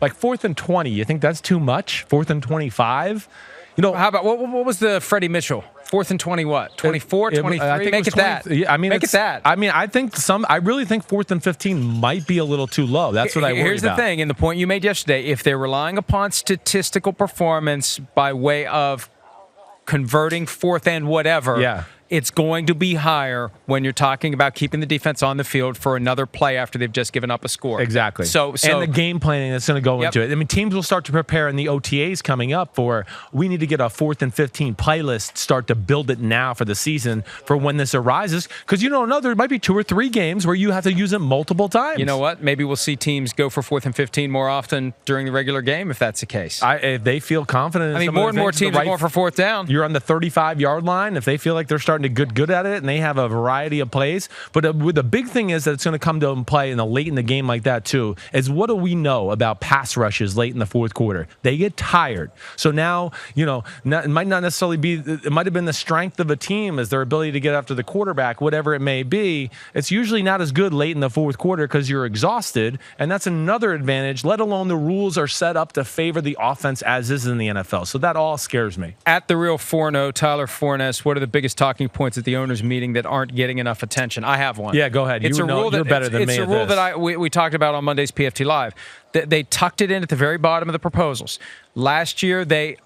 Like 4th and 20, you think that's too much? 4th and 25? How about what was the Freddie Mitchell? 4th and 20 what? 24, 23? I think Make it 20, that. Yeah, I mean, Make it that. I mean, I really think 4th and 15 might be a little too low. That's what I worry about. Here's the thing, and the point you made yesterday, if they're relying upon statistical performance by way of converting 4th and whatever, it's going to be higher when you're talking about keeping the defense on the field for another play after they've just given up a score. Exactly. So and the game planning that's going to go into it. I mean, teams will start to prepare in the OTAs coming up for, we need to get a 4th and 15 playlist, start to build it now for the season for when this arises. Because you don't know, there might be 2 or 3 games where you have to use it multiple times. You know what? Maybe we'll see teams go for 4th and 15 more often during the regular game if that's the case. If they feel confident. I mean, more and more teams are going for 4th down. You're on the 35-yard line. If they feel like they're starting to get good at it and they have a variety of plays. But the big thing is that it's going to come to play late in the game like that too, is what do we know about pass rushes late in the 4th quarter? They get tired. So now, it might not necessarily be, it might have been the strength of a team as their ability to get after the quarterback, whatever it may be. It's usually not as good late in the 4th quarter because you're exhausted, and that's another advantage, let alone the rules are set up to favor the offense as is in the NFL. So that all scares me. At the Real Forno, Tyler Fornes, what are the biggest talking points at the owners' meeting that aren't getting enough attention? I have one. Yeah, go ahead. You're better than me. It's a rule that we talked about on Monday's PFT Live. They tucked it in at the very bottom of the proposals. Last year, they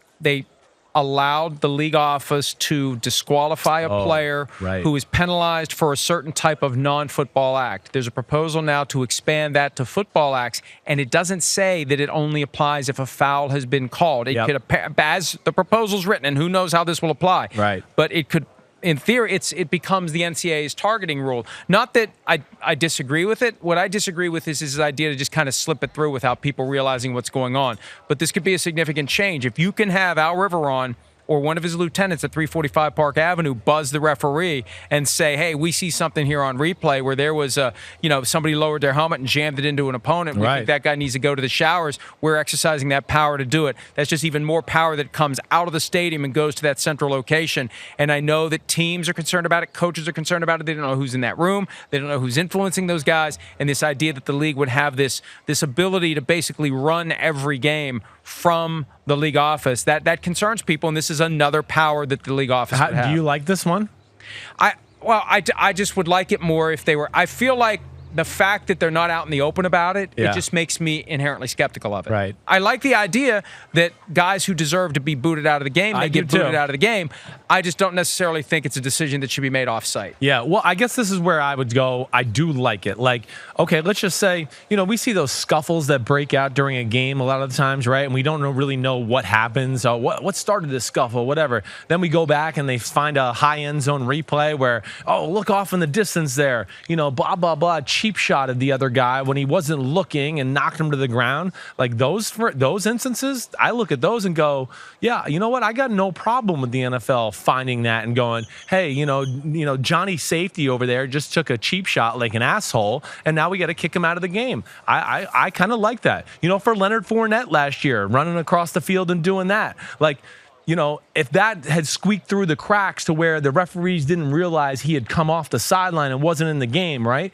allowed the league office to disqualify a player who is penalized for a certain type of non-football act. There's a proposal now to expand that to football acts, and it doesn't say that it only applies if a foul has been called. It could, as the proposal's written, and who knows how this will apply. Right. But it could, in theory, it becomes the NCAA's targeting rule. Not that I disagree with it. What I disagree with is his idea to just kind of slip it through without people realizing what's going on. But this could be a significant change. If you can have Al Riveron or one of his lieutenants at 345 Park Avenue buzz the referee and say, hey, we see something here on replay where there was somebody lowered their helmet and jammed it into an opponent. We think that guy needs to go to the showers. We're exercising that power to do it. That's just even more power that comes out of the stadium and goes to that central location. And I know that teams are concerned about it. Coaches are concerned about it. They don't know who's in that room. They don't know who's influencing those guys. And this idea that the league would have this ability to basically run every game from the league office, that concerns people, and this is another power that the league office would have. Do you like this one? I just would like it more if they were. I feel like the fact that they're not out in the open about it, it just makes me inherently skeptical of it. Right. I like the idea that guys who deserve to be booted out of the game, they get booted out of the game. I just don't necessarily think it's a decision that should be made off-site. Yeah, well, I guess this is where I would go. I do like it. Like, okay, let's just say, we see those scuffles that break out during a game a lot of the times, right? And we don't really know what happens, what started this scuffle, whatever. Then we go back and they find a high end zone replay where, look off in the distance there, blah, blah, blah, cheap shot of the other guy when he wasn't looking and knocked him to the ground. Like those instances, I look at those and go, yeah, you know what? I got no problem with the NFL finding that and going, hey, Johnny Safety over there just took a cheap shot like an asshole, and now we got to kick him out of the game. I kind of like that. For Leonard Fournette last year, running across the field and doing that. Like, if that had squeaked through the cracks to where the referees didn't realize he had come off the sideline and wasn't in the game, right?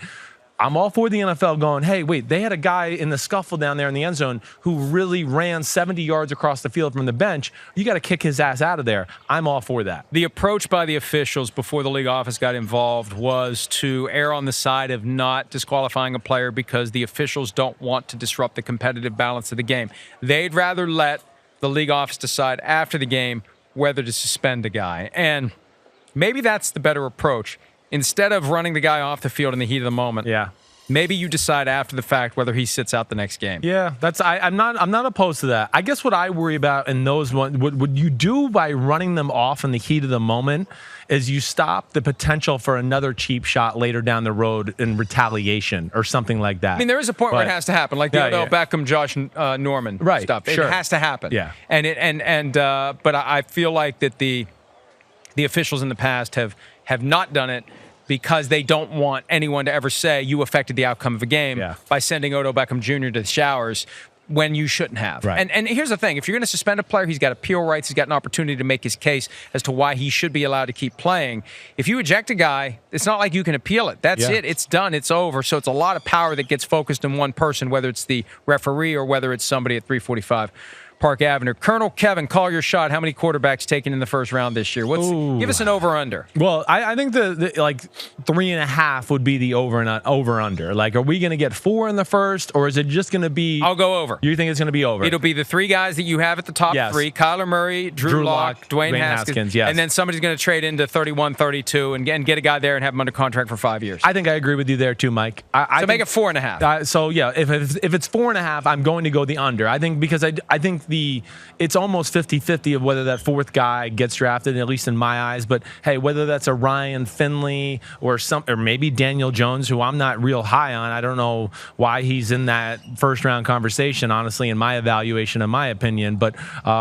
I'm all for the NFL going, hey, wait, they had a guy in the scuffle down there in the end zone who really ran 70 yards across the field from the bench. You got to kick his ass out of there. I'm all for that. The approach by the officials before the league office got involved was to err on the side of not disqualifying a player because the officials don't want to disrupt the competitive balance of the game. They'd rather let the league office decide after the game whether to suspend a guy. And maybe that's the better approach. Instead of running the guy off the field in the heat of the moment, maybe you decide after the fact whether he sits out the next game. Yeah, I'm not opposed to that. I guess what I worry about in those ones, what you do by running them off in the heat of the moment is you stop the potential for another cheap shot later down the road in retaliation or something like that. I mean, there is a point where it has to happen, like the Odell Beckham, Josh Norman stuff. It has to happen. Yeah, but I feel like that the officials in the past have not done it because they don't want anyone to ever say you affected the outcome of a game by sending Odell Beckham Jr. to the showers when you shouldn't have. Right. And here's the thing. If you're going to suspend a player, he's got appeal rights. He's got an opportunity to make his case as to why he should be allowed to keep playing. If you eject a guy, it's not like you can appeal it. That's it. It's done. It's over. So it's a lot of power that gets focused in one person, whether it's the referee or whether it's somebody at 345 Park Avenue. Colonel Kevin, call your shot. How many quarterbacks taken in the first round this year? Give us an over-under. Well, I think the 3.5 would be the over-under. Like, are we going to get 4 in the first, or is it just going to be? I'll go over. You think it's going to be over? It'll be the 3 guys that you have at the top 3: Kyler Murray, Drew Lock, Dwayne Haskins, yes. And then somebody's going to trade into 31, 32 and get a guy there and have him under contract for 5 years. I think I agree with you there too, Mike. So make it 4.5. So yeah, if it's 4.5, I'm going to go the under. I think because I think it's almost 50-50 of whether that 4th guy gets drafted, at least in my eyes. But hey, whether that's a Ryan Finley or maybe Daniel Jones, who I'm not real high on. I don't know why he's in that first round conversation, honestly, in my evaluation, in my opinion. But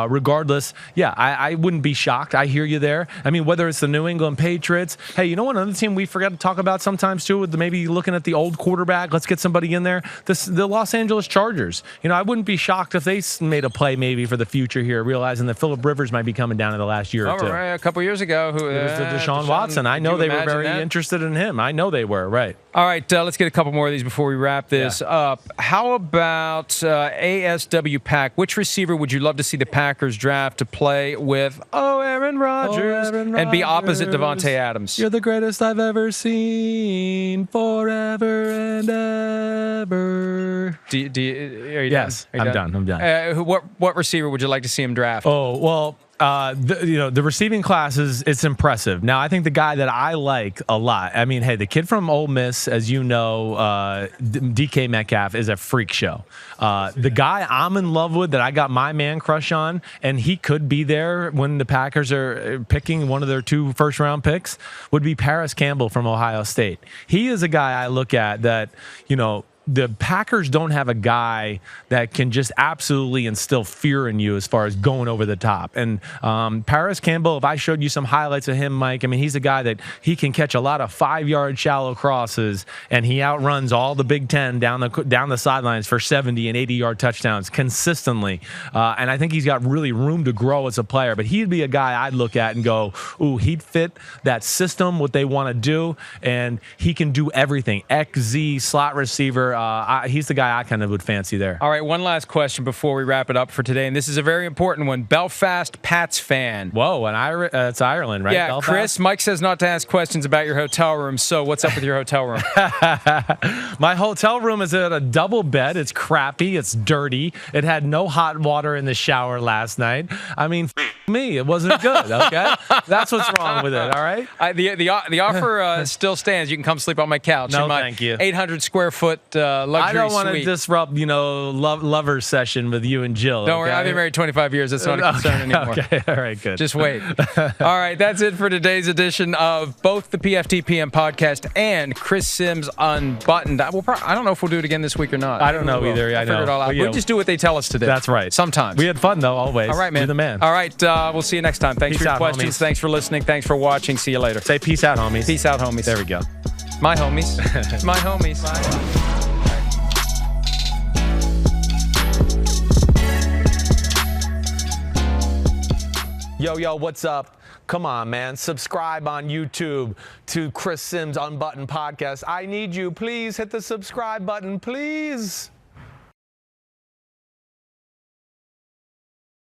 regardless, yeah, I wouldn't be shocked. I hear you there. I mean, whether it's the New England Patriots, hey, you know what, another team we forgot to talk about sometimes too, with maybe looking at the old quarterback, let's get somebody in there. The Los Angeles Chargers. I wouldn't be shocked if they made a play maybe for the future here, realizing that Phillip Rivers might be coming down in the last year or two. Right, a couple years ago. It was the Deshaun Watson. I know they were very interested in him. I know they were, right. All right, let's get a couple more of these before we wrap this up. How about ASW Pack? Which receiver would you love to see the Packers draft to play with Aaron Rodgers and be opposite Devontae Adams? You're the greatest I've ever seen, forever and ever. Are you yes, done? I'm done. What receiver would you like to see him draft? Oh, well, The receiving class it's impressive. Now, I think the guy that I like a lot, I mean, hey, the kid from Ole Miss, as you know, DK Metcalf is a freak show. The guy I'm in love with, that I got my man crush on, and he could be there when the Packers are picking one of their 2 first-round picks, would be Paris Campbell from Ohio State. He is a guy I look at that, the Packers don't have a guy that can just absolutely instill fear in you as far as going over the top. And Paris Campbell, if I showed you some highlights of him, Mike, I mean, he's a guy that he can catch a lot of 5-yard shallow crosses, and he outruns all the Big Ten down the sidelines for 70 and 80-yard touchdowns consistently. And I think he's got really room to grow as a player. But he'd be a guy I'd look at and go, ooh, he'd fit that system, what they want to do, and he can do everything. XZ, slot receiver. He's the guy I kind of would fancy there. All right, one last question before we wrap it up for today, and this is a very important one. Belfast Pats fan. Whoa, it's Ireland, right? Yeah, Belfast? Chris, Mike says not to ask questions about your hotel room, so what's up with your hotel room? My hotel room is at a double bed. It's crappy. It's dirty. It had no hot water in the shower last night. I mean, me, it wasn't good, okay? That's what's wrong with it, all right? The offer still stands. You can come sleep on my couch No, in my thank you. 800-square-foot luxury I don't want to suite. disrupt, lovers session with you and Jill. Don't worry, okay? I've been married 25 years. That's not a concern anymore. Okay, all right, good. Just wait. All right, that's it for today's edition of both the PFTPM podcast and Chris Simms Unbuttoned. I don't know if we'll do it again this week or not. I don't know either. I figure know. it all out. But, yeah, We'll just do what they tell us to do. That's right. Sometimes. We had fun, though, always. All right, man. You're the man. All right, we'll see you next time. Thanks Peace for your out, questions. homies. Thanks for listening. Thanks for watching. See you later. Say peace out, homies. Peace out, homies. There we go. My homies. My homies. Yo, what's up? Come on, man. Subscribe on YouTube to Chris Simms Unbuttoned podcast. I need you. Please hit the subscribe button, please.